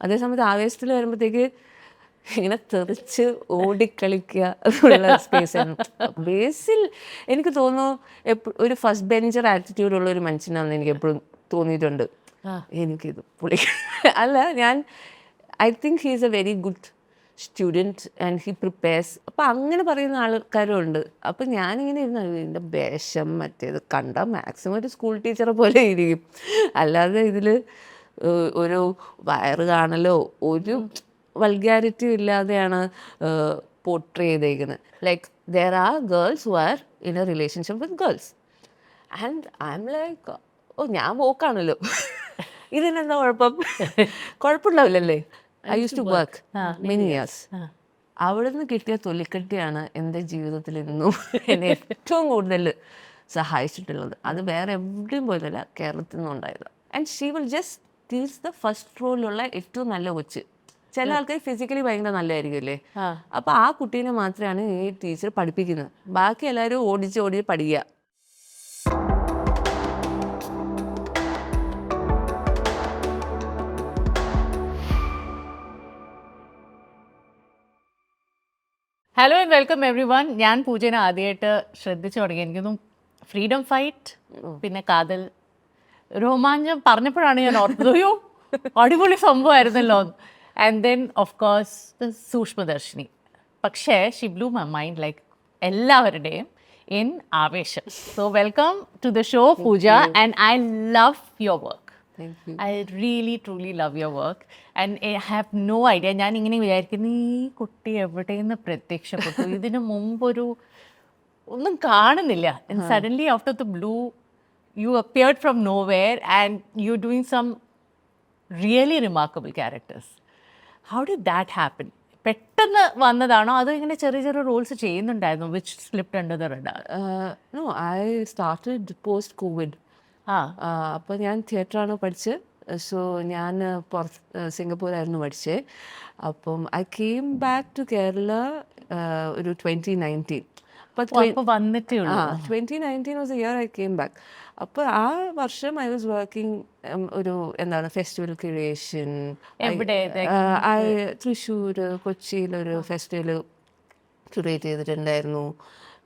അതേസമയത്ത് ആവേശത്തിൽ വരുമ്പോഴത്തേക്ക് ഇങ്ങനെ തെറിച്ച് ഓടിക്കളിക്കുക എന്നുള്ള സ്പേസ് ആയിരുന്നു. ബേസിൽ എനിക്ക് തോന്നുന്നു ഒരു ഫസ്റ്റ് ബെഞ്ചർ ആറ്റിറ്റ്യൂഡ് ഉള്ള ഒരു മനുഷ്യനാണെന്ന് എനിക്ക് എപ്പോഴും തോന്നിയിട്ടുണ്ട്. എനിക്കിത് പുള്ളി അല്ല I think he is A very good student and he prepares. അപ്പം അങ്ങനെ പറയുന്ന ആൾക്കാരും ഉണ്ട്. അപ്പം ഞാനിങ്ങനെ ഇരുന്ന് ഇതിൻ്റെ വേഷം മറ്റേത് കണ്ടാൽ മാക്സിമം ഒരു സ്കൂൾ ടീച്ചറെ പോലെ ഇരിക്കും. അല്ലാതെ ഇതിൽ ഒരു വയറ് കാണലോ ഒരു വൾഗാരിറ്റി ഇല്ലാതെയാണ് പോർട്രേ ചെയ്തേക്കുന്നത്. Like there are girls who are in a relationship with girls and I'm like ഞാൻ പോക്കാണല്ലോ ഇതിനെന്താ കുഴപ്പം? കുഴപ്പമുണ്ടാവില്ലല്ലേ? I use to work many years. അവിടെ നിന്ന് കിട്ടിയ തൊലിക്കട്ടിയാണ് എൻ്റെ ജീവിതത്തിൽ ഇന്നും എന്നെ ഏറ്റവും കൂടുതൽ സഹായിച്ചിട്ടുള്ളത്. അത് വേറെ എവിടെയും പോയതല്ല, കേരളത്തിൽ നിന്നും ഉണ്ടായത്. And she will just teach the first റോളിലുള്ള ഏറ്റവും നല്ല കൊച്ച്. ചില ആൾക്കാർ ഫിസിക്കലി ഭയങ്കര നല്ലതായിരിക്കുമല്ലേ, അപ്പോൾ ആ കുട്ടീനെ മാത്രമാണ് ഈ ടീച്ചർ പഠിപ്പിക്കുന്നത്. ബാക്കി എല്ലാവരും ഓടിച്ച് പഠിക്കുക. Hello and welcome every one. ഞാൻ പൂജനെ ആദ്യമായിട്ട് ശ്രദ്ധിച്ചു തുടങ്ങി. എനിക്കൊന്നും ഫ്രീഡം ഫൈറ്റ്, പിന്നെ കാതൽ, രോമാഞ്ചം പറഞ്ഞപ്പോഴാണ് ഞാൻ ഓർത്തതയോ അടിപൊളി സംഭവമായിരുന്നല്ലോ. And then of course Sookshmadarshini. പക്ഷേ she blew my mind like എല്ലാവരുടെയും in Aavesham. So welcome to the show Pooja, and I love your work. I really truly love your work and I have no idea. ഞാൻ ഇങ്ങനെ വിചാരിക്കുന്നു ഈ കുട്ടി എവിടെയെന്ന് പ്രത്യക്ഷപ്പെട്ടു, ഇതിനു മുമ്പൊരു ഒന്നും കാണുന്നില്ല. And suddenly out of the blue you appeared from nowhere and you're doing some really remarkable characters. How did that happen? പെട്ടെന്ന് വന്നതാണോ അതോ ഇങ്ങനെ ചെറിയ ചെറിയ റോൾസ് ചെയ്യുന്നുണ്ടായിരുന്നു which slipped under the radar? No, I started post COVID. അപ്പോൾ ഞാൻ തിയേറ്ററാണ് പഠിച്ചത്. സോ ഞാൻ സിംഗപ്പൂരായിരുന്നു പഠിച്ചത്. അപ്പം I came back to Kerala ഒരു 2019. അപ്പോൾ വന്നിട്ടേ ഉള്ളൂ. 2019 was a year I came back. അപ്പോൾ ആ വർഷം ഐ വാസ് വർക്കിംഗ് ഒരു ഫെസ്റ്റിവൽ ക്രിയേഷൻ. തൃശ്ശൂർ, കൊച്ചിയിലൊരു ഫെസ്റ്റിവൽ ക്യൂറേറ്റ് ചെയ്തിട്ടുണ്ടായിരുന്നു.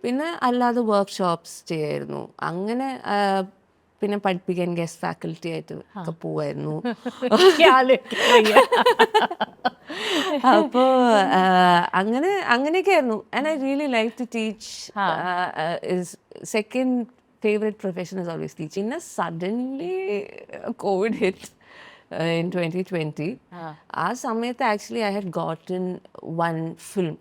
പിന്നെ അല്ലാതെ വർക്ക്ഷോപ്സ് ചെയ്യായിരുന്നു. അങ്ങനെ പിന്നെ പഠിപ്പിക്കാൻ ഗസ്റ്റ് ഫാക്കൽറ്റി ആയിട്ട് ഒക്കെ പോവായിരുന്നു. അപ്പോൾ അങ്ങനെയൊക്കെ ആയിരുന്നു. And I really like to teach. Second favourite profession is always teaching. പിന്നെ സഡൻലി കോവിഡ് ഹിറ്റ് in 2020. ആ സമയത്ത് actually I had gotten one film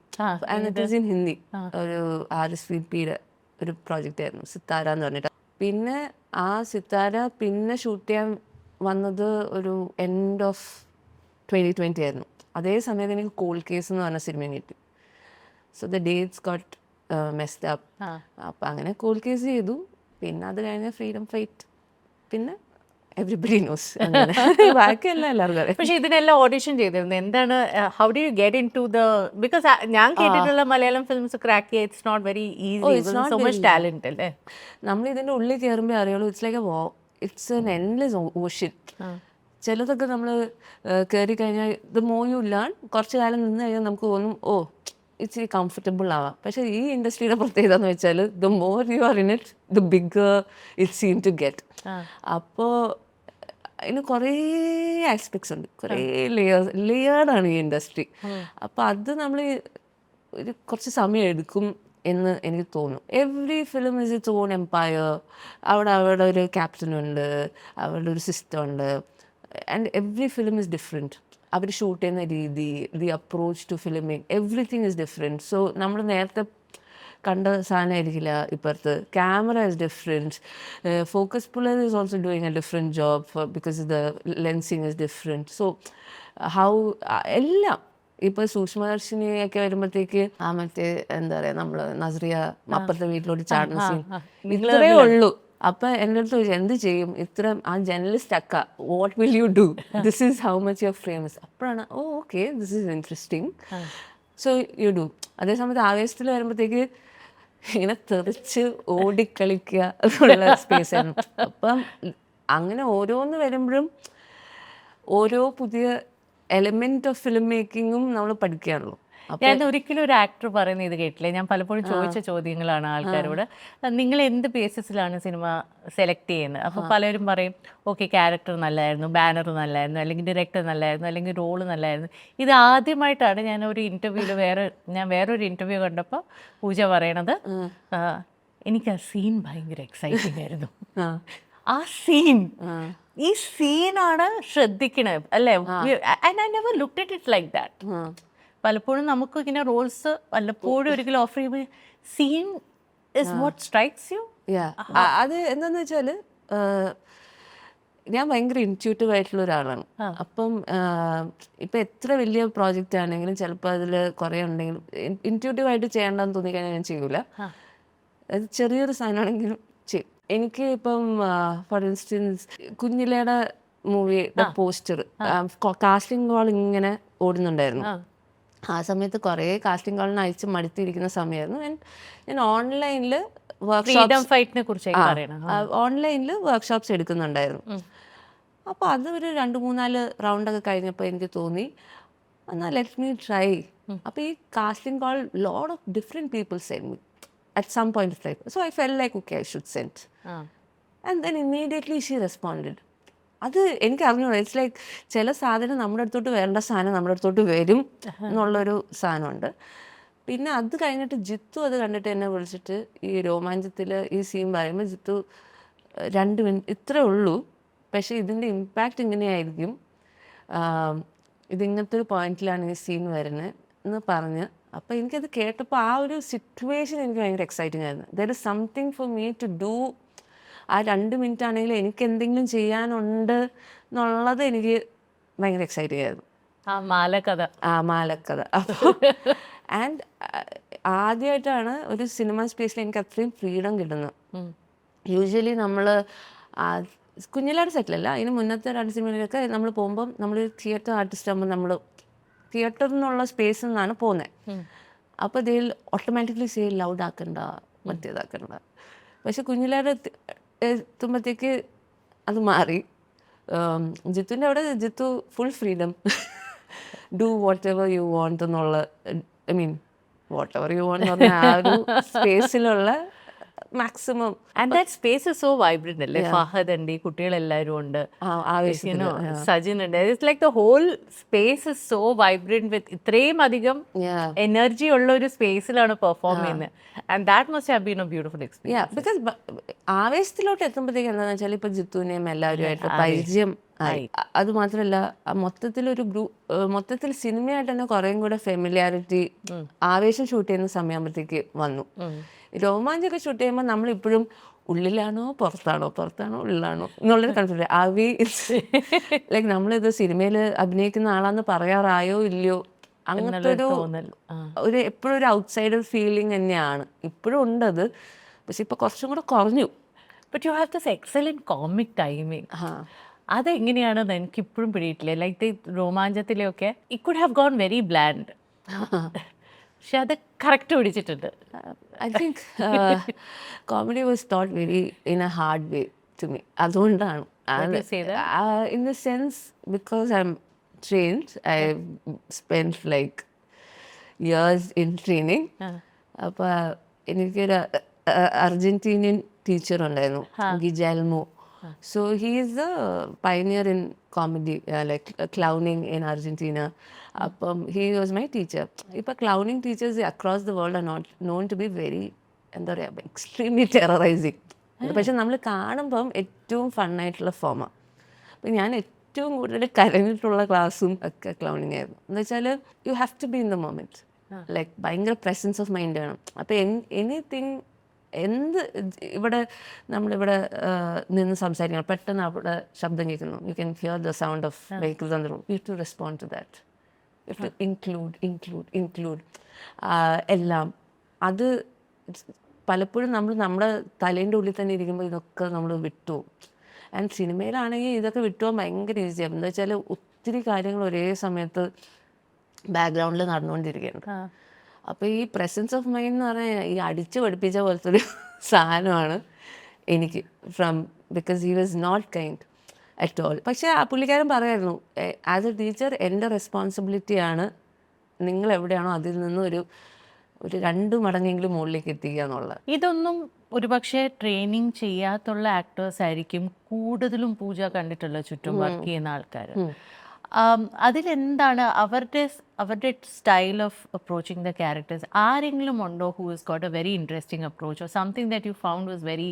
and it is in Hindi. ഒരു RSVPയുടെ ഒരു പ്രോജക്റ്റ് ആയിരുന്നു, സിത്താര എന്ന് പറഞ്ഞിട്ട്. പിന്നെ ആ സിത്താര പിന്നെ ഷൂട്ട് ചെയ്യാൻ വന്നത് ഒരു എൻഡ് ഓഫ് 2020 ആയിരുന്നു. അതേ സമയത്ത് എനിക്ക് കോൾഡ് കേസ് എന്ന് പറഞ്ഞ സിനിമ കിട്ടി. So the dates got messed up. അപ്പം അങ്ങനെ കോൾഡ് കേസ് ചെയ്തു. പിന്നെ അത് കഴിഞ്ഞ ഫ്രീഡം ഫൈറ്റ്, പിന്നെ എവരിബഡി നോസ്. ബാക്കിയല്ല എല്ലാവർക്കും അറിയാം. പക്ഷെ ഇതിനെല്ലാം ഓഡിഷൻ ചെയ്തിരുന്നു. എന്താണ്, how do you get in to the, because ഞാൻ കേട്ടിട്ടുള്ള മലയാളം ഫിലിംസ് ക്രാക്ക് ചെയ്യാൻ it's not very easy, so much talent അല്ലേ. നമ്മൾ ഇതിൻ്റെ ഉള്ളിൽ കയറുമ്പോൾ അറിയുള്ളൂ. It's like it's an endless ocean. ചിലതൊക്കെ നമ്മൾ കയറി കഴിഞ്ഞാൽ ദ മോർ യു ലേൺ, കുറച്ച് കാലം നിന്ന് കഴിഞ്ഞാൽ നമുക്ക് തോന്നും ഇച്ചിരി കംഫർട്ടബിൾ ആവാം. പക്ഷേ ഈ ഇൻഡസ്ട്രിയുടെ പ്രത്യേകത എന്ന് വെച്ചാൽ the more you are in it the bigger it seem to get. അപ്പോൾ അതിന് കുറേ ആസ്പെക്ട്സ് ഉണ്ട്, കുറേ ലെയേർഡാണ് ഈ ഇൻഡസ്ട്രി. അപ്പോൾ അത് നമ്മൾ ഒരു കുറച്ച് സമയം എടുക്കും എന്ന് എനിക്ക് തോന്നുന്നു. Every film is it's own empire. അവിടെ ഒരു ക്യാപ്റ്റനുണ്ട്, അവരുടെ ഒരു സിസ്റ്റം ഉണ്ട്. And every film is different. അവർ ഷൂട്ട് ചെയ്യുന്ന രീതി, the approach to filming, everything is different. So നമ്മൾ നേരത്തെ കണ്ട സാധനമായിരിക്കില്ല ഇപ്പുറത്ത്. Camera is different. Focus puller is also doing a different job because the lensing is different. So how എല്ലാം ഇപ്പോൾ സൂക്ഷ്മദർശിനിയൊക്കെ വരുമ്പോഴത്തേക്ക് മറ്റേ എന്താ പറയുക, നമ്മൾ നസ്രിയ അപ്പുറത്തെ വീട്ടിലോട്ട് ചാടുന്ന സീൻ ഇത്രേ ഉള്ളൂ. അപ്പം എൻ്റെ അടുത്ത് ചോദിച്ചു എന്ത് ചെയ്യും, ഇത്ര ആ ജനൽ സ്റ്റക്ക, what will you do, this is how much your frames. അപ്പോഴാണ് okay this is interesting, so you do. അതേസമയത്ത് ആവേശത്തിൽ വരുമ്പോഴത്തേക്ക് ഇങ്ങനെ തെറിച്ച് ഓടിക്കളിക്കുക എന്നുള്ള സ്പേസ് ആയിരുന്നു. അപ്പം അങ്ങനെ ഓരോന്ന് വരുമ്പോഴും ഓരോ പുതിയ എലമെന്റ് ഓഫ് ഫിലിം മേക്കിങ്ങും നമ്മൾ പഠിക്കുകയാണല്ലോ. ഞാൻ ഒരിക്കലും ഒരു ആക്ടർ പറയുന്ന ഇത് കേട്ടില്ല. ഞാൻ പലപ്പോഴും ചോദിച്ച ചോദ്യങ്ങളാണ് ആൾക്കാരോട്. നിങ്ങൾ എന്ത് ബേസിസിലാണ് സിനിമ സെലക്ട് ചെയ്യുന്നത്? അപ്പോൾ പലരും പറയും ഓക്കെ ക്യാരക്ടർ നല്ലതായിരുന്നു, ബാനർ നല്ലതായിരുന്നു, അല്ലെങ്കിൽ ഡയറക്ടർ നല്ലതായിരുന്നു, അല്ലെങ്കിൽ റോള് നല്ലതായിരുന്നു. ഇത് ആദ്യമായിട്ടാണ് ഞാൻ ഒരു ഇൻ്റർവ്യൂവിൽ വേറൊരു ഇൻ്റർവ്യൂ കണ്ടപ്പോൾ പൂജ പറയണത് എനിക്ക് ആ സീൻ ഭയങ്കര എക്സൈറ്റിംഗ് ആയിരുന്നു. ആ സീൻ, ഈ സീനാണ് ശ്രദ്ധിക്കണത് അല്ലേ? And I never looked at it like that. പലപ്പോഴും നമുക്ക് ഇങ്ങനെ റോൾസ് വല്ലപ്പോഴും ഒരിക്കലും ഓഫർ ചെയ്യുമ്പോൾ scene is what strikes you. അത് എന്താന്ന് വെച്ചാൽ ഞാൻ ഭയങ്കര ഇൻറ്റ്യൂട്ടീവ് ആയിട്ടുള്ള ഒരാളാണ്. അപ്പം ഇപ്പം എത്ര വലിയ പ്രോജക്റ്റ് ആണെങ്കിലും ചിലപ്പോൾ അതിൽ കുറേ ഉണ്ടെങ്കിലും ഇൻറ്റ്യൂട്ടീവ് ആയിട്ട് ചെയ്യേണ്ടെന്ന് തോന്നിക്കഴിഞ്ഞാൽ ഞാൻ ചെയ്യൂല. അത് ചെറിയൊരു സാധനമാണെങ്കിലും ചെയ്യും. എനിക്ക് ഇപ്പം ഫോർ ഇൻസ്റ്റൻസ് കുഞ്ഞിലയുടെ മൂവിയുടെ പോസ്റ്റർ കാസ്റ്റിംഗ് കോൾ ഇങ്ങനെ ഓടുന്നുണ്ടായിരുന്നു. ആ സമയത്ത് കുറേ കാസ്റ്റിംഗ് കോളിന് അയച്ച് മടുത്തിരിക്കുന്ന സമയമായിരുന്നു. ഞാൻ ഓൺലൈനിൽ ഓൺലൈനിൽ വർക്ക്ഷോപ്സ് എടുക്കുന്നുണ്ടായിരുന്നു. അപ്പോൾ അത് ഒരു 2-3-4 റൗണ്ടൊക്കെ കഴിഞ്ഞപ്പോൾ എനിക്ക് തോന്നി എന്നാൽ ലെറ്റ് മീ ട്രൈ. അപ്പോൾ ഈ casting call lot of different people send me at some point of time. So I felt like, okay, I should send. And then immediately she responded. അത് എനിക്ക് അറിഞ്ഞൂടാ. ഇറ്റ്സ് ലൈക്ക് ചില സാധനം നമ്മുടെ അടുത്തോട്ട് വരേണ്ട സാധനം നമ്മുടെ അടുത്തോട്ട് വരും എന്നുള്ളൊരു സാധനമുണ്ട്. പിന്നെ അത് കഴിഞ്ഞിട്ട് ജിത്തു അത് കണ്ടിട്ട് എന്നെ വിളിച്ചിട്ട് ഈ രോമാഞ്ചത്തിൽ ഈ സീൻ പറയുമ്പോൾ ജിത്തു 2 മിനിറ്റ് ഇത്രേ ഉള്ളൂ, പക്ഷേ ഇതിൻ്റെ ഇമ്പാക്റ്റ് ഇങ്ങനെയായിരിക്കും, ഇതിങ്ങനത്തെ ഒരു പോയിന്റിലാണ് ഈ സീൻ വരുന്നത് എന്ന് പറഞ്ഞ്. അപ്പോൾ എനിക്കത് കേട്ടപ്പോൾ ആ ഒരു സിറ്റുവേഷൻ എനിക്ക് ഭയങ്കര എക്സൈറ്റിംഗ് ആയിരുന്നു. There is something for me to do. ആ 2 മിനിറ്റ് ആണെങ്കിലും എനിക്ക് എന്തെങ്കിലും ചെയ്യാനുണ്ട് എന്നുള്ളത് എനിക്ക് ഭയങ്കര എക്സൈറ്റിംഗ് ആയിരുന്നു. ആ മാലക്കഥ. അപ്പോൾ ആൻഡ് ആദ്യമായിട്ടാണ് ഒരു സിനിമ സ്പേസിൽ എനിക്ക് അത്രയും ഫ്രീഡം കിട്ടുന്നത്. യൂഷ്വലി നമ്മൾ കുഞ്ഞിലാട് സെറ്റിലല്ല, അതിന് മുന്നത്തെ 2 സിനിമയിലൊക്കെ നമ്മൾ പോകുമ്പം നമ്മളൊരു തിയേറ്റർ ആർട്ടിസ്റ്റ് ആകുമ്പോൾ നമ്മൾ തിയേറ്ററിൽ നിന്നുള്ള സ്പേസിൽ നിന്നാണ് പോകുന്നത്. അപ്പോൾ ഇതിൽ ഓട്ടോമാറ്റിക്കലി സേ ലൗഡ് ആക്കണ്ട, മറ്റേതാക്കണ്ട. പക്ഷെ കുഞ്ഞിലാട് എത്തുമ്പോഴത്തേക്ക് അത് മാറി. ജിത്തുവിൻ്റെ അവിടെ Jithu full freedom, do whatever you want എന്നുള്ള, I mean whatever you want എന്ന് പറഞ്ഞാൽ ആ ഒരു സ്പേസിലുള്ള maximum. And that space is so vibrant അല്ലേ? ഫഹദ് ഉണ്ട്, കുട്ടികളെല്ലാവരും ഉണ്ട്, സജിൻ ഉണ്ട്. It's like the whole space is so vibrant with ഇത്രയും അധികം എനർജി ഉള്ള ഒരു സ്പേസിലാണ് പെർഫോം ചെയ്യുന്നത്. And that must have been a beautiful experience. Because ആവേശത്തിലോട്ട് എത്തുമ്പോഴത്തേക്ക് എന്താണെന്ന് വെച്ചാൽ ഇപ്പം ജിത്തുവിനെയും എല്ലാവരുമായിട്ട് പരിചയം ആയി. അത് മാത്രമല്ല മൊത്തത്തിൽ സിനിമയായിട്ട് തന്നെ കുറേയും കൂടെ ഫെമിലിയാരിറ്റി ആവേശം ഷൂട്ട് ചെയ്യുന്ന സമയമാകുമ്പോഴത്തേക്ക് വന്നു. രോമാഞ്ചൊക്കെ ഷൂട്ട് ചെയ്യുമ്പോൾ നമ്മളിപ്പോഴും ഉള്ളിലാണോ പുറത്താണോ ഉള്ളിലാണോ എന്നുള്ളൊരു കൺഫ്യൂഷൻ. ലൈക്ക് നമ്മളിത് സിനിമയിൽ അഭിനയിക്കുന്ന ആളാന്ന് പറയാറായോ ഇല്ലയോ അങ്ങനത്തെ ഒരു എപ്പോഴും ഒരു ഔട്ട്സൈഡർ ഫീലിംഗ് തന്നെയാണ് ഇപ്പോഴും ഉണ്ടത്. പക്ഷെ ഇപ്പൊ കുറച്ചും കൂടെ കുറഞ്ഞു. But you have this excellent comic timing. അതെങ്ങനെയാണെന്ന് എനിക്ക് ഇപ്പോഴും പിടിയിട്ടില്ല. ലൈക്ക് രോമാഞ്ചത്തിലൊക്കെ it could have gone very bland, പക്ഷെ അത് കറക്റ്റ് പിടിച്ചിട്ടുണ്ട്. I think comedy was not very in a hard way to me. അതുകൊണ്ടാണ് in the sense because I'm trained. I spent like years in training. അപ്പോൾ എനിക്കൊരു Argentinian teacher ഉണ്ടായിരുന്നു, Guillermo. So he is a pioneer in comedy, like clowning in Argentina. അപ്പം he was my teacher. ഇപ്പോൾ clowning teachers across the world are not known to be very എന്താ പറയുക extremely ടെററൈസിങ്. പക്ഷെ നമ്മൾ കാണുമ്പം ഏറ്റവും ഫണ്ണായിട്ടുള്ള ഫോമാണ്. അപ്പം ഞാൻ ഏറ്റവും കൂടുതൽ കരഞ്ഞിട്ടുള്ള ക്ലാസ്സും ഒക്കെ ക്ലൗണിങ് ആയിരുന്നു. എന്ന് വെച്ചാൽ you have to be in the moment, like ഭയങ്കര പ്രസൻസ് ഓഫ് മൈൻഡ് വേണം. അപ്പോൾ എനിത്തിങ് ഇവിടെ നമ്മളിവിടെ നിന്ന് സംസാരിക്കണം, പെട്ടെന്ന് അവിടെ ശബ്ദം കേൾക്കുന്നു, you can hear the sound of vehicles on the road, you to respond to that, you to include എല്ലാം. അത് പലപ്പോഴും നമ്മുടെ തലേൻ്റെ ഉള്ളിൽ തന്നെ ഇരിക്കുമ്പോൾ ഇതൊക്കെ നമ്മൾ വിട്ടു. ആൻഡ് സിനിമയിലാണെങ്കിൽ ഇതൊക്കെ വിട്ടുപോകാൻ ഭയങ്കര ഈസിയാണ്. എന്താ വെച്ചാൽ ഒത്തിരി കാര്യങ്ങൾ ഒരേ സമയത്ത് ബാക്ക്ഗ്രൗണ്ടിൽ നടന്നുകൊണ്ടിരിക്കുകയുണ്ട്. അപ്പോൾ ഈ പ്രസൻസ് ഓഫ് മൈൻഡ് എന്ന് പറഞ്ഞാൽ ഈ അടിച്ചു പഠിപ്പിച്ച പോലത്തെ ഒരു സാധനമാണ് എനിക്ക് because he was not kind. At all. പക്ഷേ ആ പുള്ളിക്കാരൻ പറയായിരുന്നു, ആസ് എ ടീച്ചർ എൻ്റെ റെസ്പോൺസിബിലിറ്റിയാണ് നിങ്ങൾ എവിടെയാണോ അതിൽ നിന്ന് ഒരു 2 മടങ്ങെങ്കിലും മുകളിലേക്ക് എത്തിക്കുക എന്നുള്ളത്. ഇതൊന്നും ഒരുപക്ഷെ ട്രെയിനിങ് ചെയ്യാത്തുള്ള ആക്ടേഴ്സ് ആയിരിക്കും കൂടുതലും പൂജ കണ്ടിട്ടുള്ള ചുറ്റും വർക്ക് ചെയ്യുന്ന ആൾക്കാർ. അതിലെന്താണ് അവരുടെ style of approaching the characters? ആരെങ്കിലും ഉണ്ടോ who is got A very interesting approach or something that you found was very,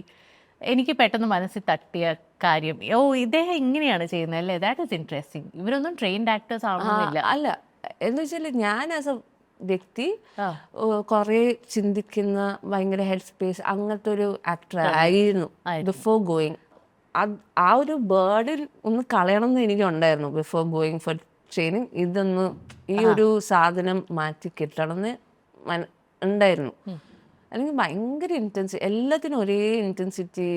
എനിക്ക് പെട്ടെന്ന് മനസ്സിൽ തട്ടിയ കാര്യം, ഇദ്ദേഹം ഇങ്ങനെയാണ് ചെയ്യുന്നത് അല്ലേ, ദാറ്റ് ഈസ് ഇൻട്രസ്റ്റിംഗ്. ഇവരൊന്നും ട്രെയിൻഡ് ആക്ടേഴ്സ് ആവണമെന്നില്ല. അല്ല, എന്ന് വെച്ചാൽ ഞാൻ ആസ് എ വ്യക്തി കുറേ ചിന്തിക്കുന്ന ഭയങ്കര ഹെഡ് സ്പേസ് അങ്ങനത്തെ ഒരു ആക്ടർ ആയിരുന്നു ബിഫോർ ഗോയിങ്. ആ ഒരു ബേർഡിൽ ഒന്ന് കളയണം എന്ന് എനിക്കുണ്ടായിരുന്നു ബിഫോർ ഗോയിങ് ഫോർ ട്രെയിനിങ്. ഈ ഒരു സാധനം മാറ്റി കിട്ടണം എന്ന് ഉണ്ടായിരുന്നു. അല്ലെങ്കിൽ ഭയങ്കര എല്ലാത്തിനും ഒരേ ഇൻറ്റൻസിറ്റി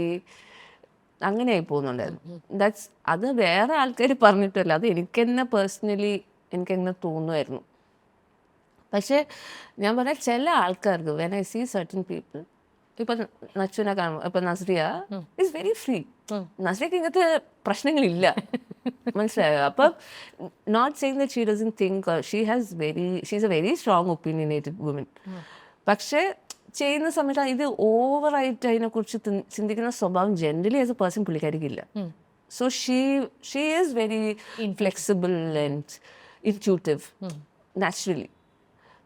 അങ്ങനെയായി പോകുന്നുണ്ടായിരുന്നു. അത് വേറെ ആൾക്കാർ പറഞ്ഞിട്ടല്ല, അത് എനിക്കെന്നെ പേഴ്സണലി എനിക്കെങ്ങനെ തോന്നുമായിരുന്നു. പക്ഷേ ഞാൻ പറഞ്ഞാൽ ചില ആൾക്കാർക്ക് when I see certain people, ഇപ്പം നച്ചുവിനെ കാണുമ്പോൾ, ഇപ്പം നസ്രിയ ഇസ് വെരി ഫ്രീ. നസ്രിയക്ക് ഇങ്ങനത്തെ പ്രശ്നങ്ങളില്ല, മനസ്സിലായോ? അപ്പം not saying that she doesn't think, she's a very strong opinionated woman. പക്ഷേ ചെയ്യുന്ന സമയത്ത് ഇത് ഓവറായിട്ട് അതിനെക്കുറിച്ച് ചിന്തിക്കുന്ന സ്വഭാവം ജനറലി ആസ് എ പേഴ്സൺ പുള്ളിക്കാരിക്കില്ല. So she is very flexible and intuitive naturally.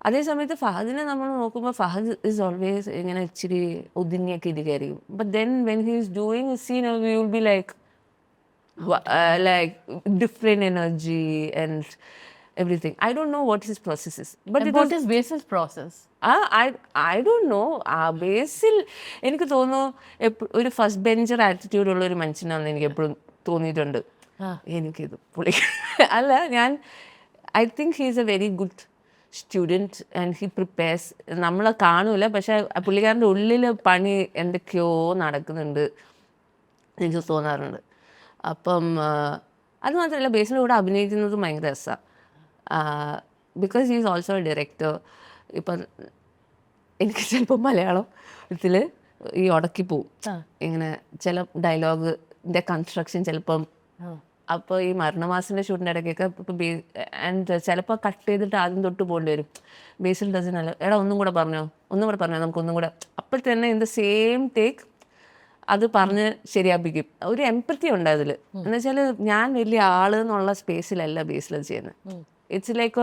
അതേ സമയത്ത് ഫഹദിനെ നമ്മൾ നോക്കുമ്പോൾ ഫഹദ് ഇസ് ഓൾവേസ് ഇങ്ങനെ ഇച്ചിരി ഒതുങ്ങിയൊക്കെ ഇരിക്കുകയായിരിക്കും. But then when he is doing scene we will be like different energy and everything. I don't know what his process is. But what is Basil's process? I don't know. ബേസിൽ എനിക്ക് തോന്നുന്നു ഒരു first bencher attitude ഉള്ള ഒരു മനുഷ്യനാണെന്ന് എനിക്ക് എപ്പോഴും തോന്നിയിട്ടുണ്ട്. എനിക്കിത് പുള്ളി അല്ല, I think he is A very good student and he prepares. നമ്മളെ കാണൂല, പക്ഷെ പുള്ളിക്കാരൻ്റെ ഉള്ളിൽ പണി എന്തൊക്കെയോ നടക്കുന്നുണ്ട് എനിക്ക് തോന്നാറുണ്ട്. അപ്പം അത് മാത്രമല്ല, ബേസിൻ്റെ കൂടെ അഭിനയിക്കുന്നത് ഭയങ്കര രസമാണ്. Because he is also A director. ഇപ്പം എനിക്ക് ചിലപ്പോൾ മലയാളത്തിൽ ഈ ഉടക്കി പോവും ഇങ്ങനെ ചില ഡയലോഗിൻ്റെ കൺസ്ട്രക്ഷൻ ചിലപ്പം. അപ്പോൾ ഈ മരണമാസിൻ്റെ ഷൂട്ടിൻ്റെ ഇടയ്ക്കൊക്കെ ഇപ്പോൾ ആൻഡ് ചിലപ്പോൾ കട്ട് ചെയ്തിട്ട് ആദ്യം തൊട്ട് പോകേണ്ടി വരും. ബേസിൽ ഡസനല്ല, എടാ ഒന്നും കൂടെ പറഞ്ഞോ നമുക്കൊന്നും കൂടെ. അപ്പോൾ തന്നെ ഇൻ ദ സെയിം ടേക്ക് അത് പറഞ്ഞ് ശരിയാപ്പിക്കും. ഒരു എംപത്തി ഉണ്ട് അതിൽ. എന്ന് വെച്ചാൽ ഞാൻ വലിയ ആൾ എന്നുള്ള സ്പേസിലല്ല ബേസിൽ ചെയ്യുന്നത്. ഇറ്റ്സ് ലൈക്ക്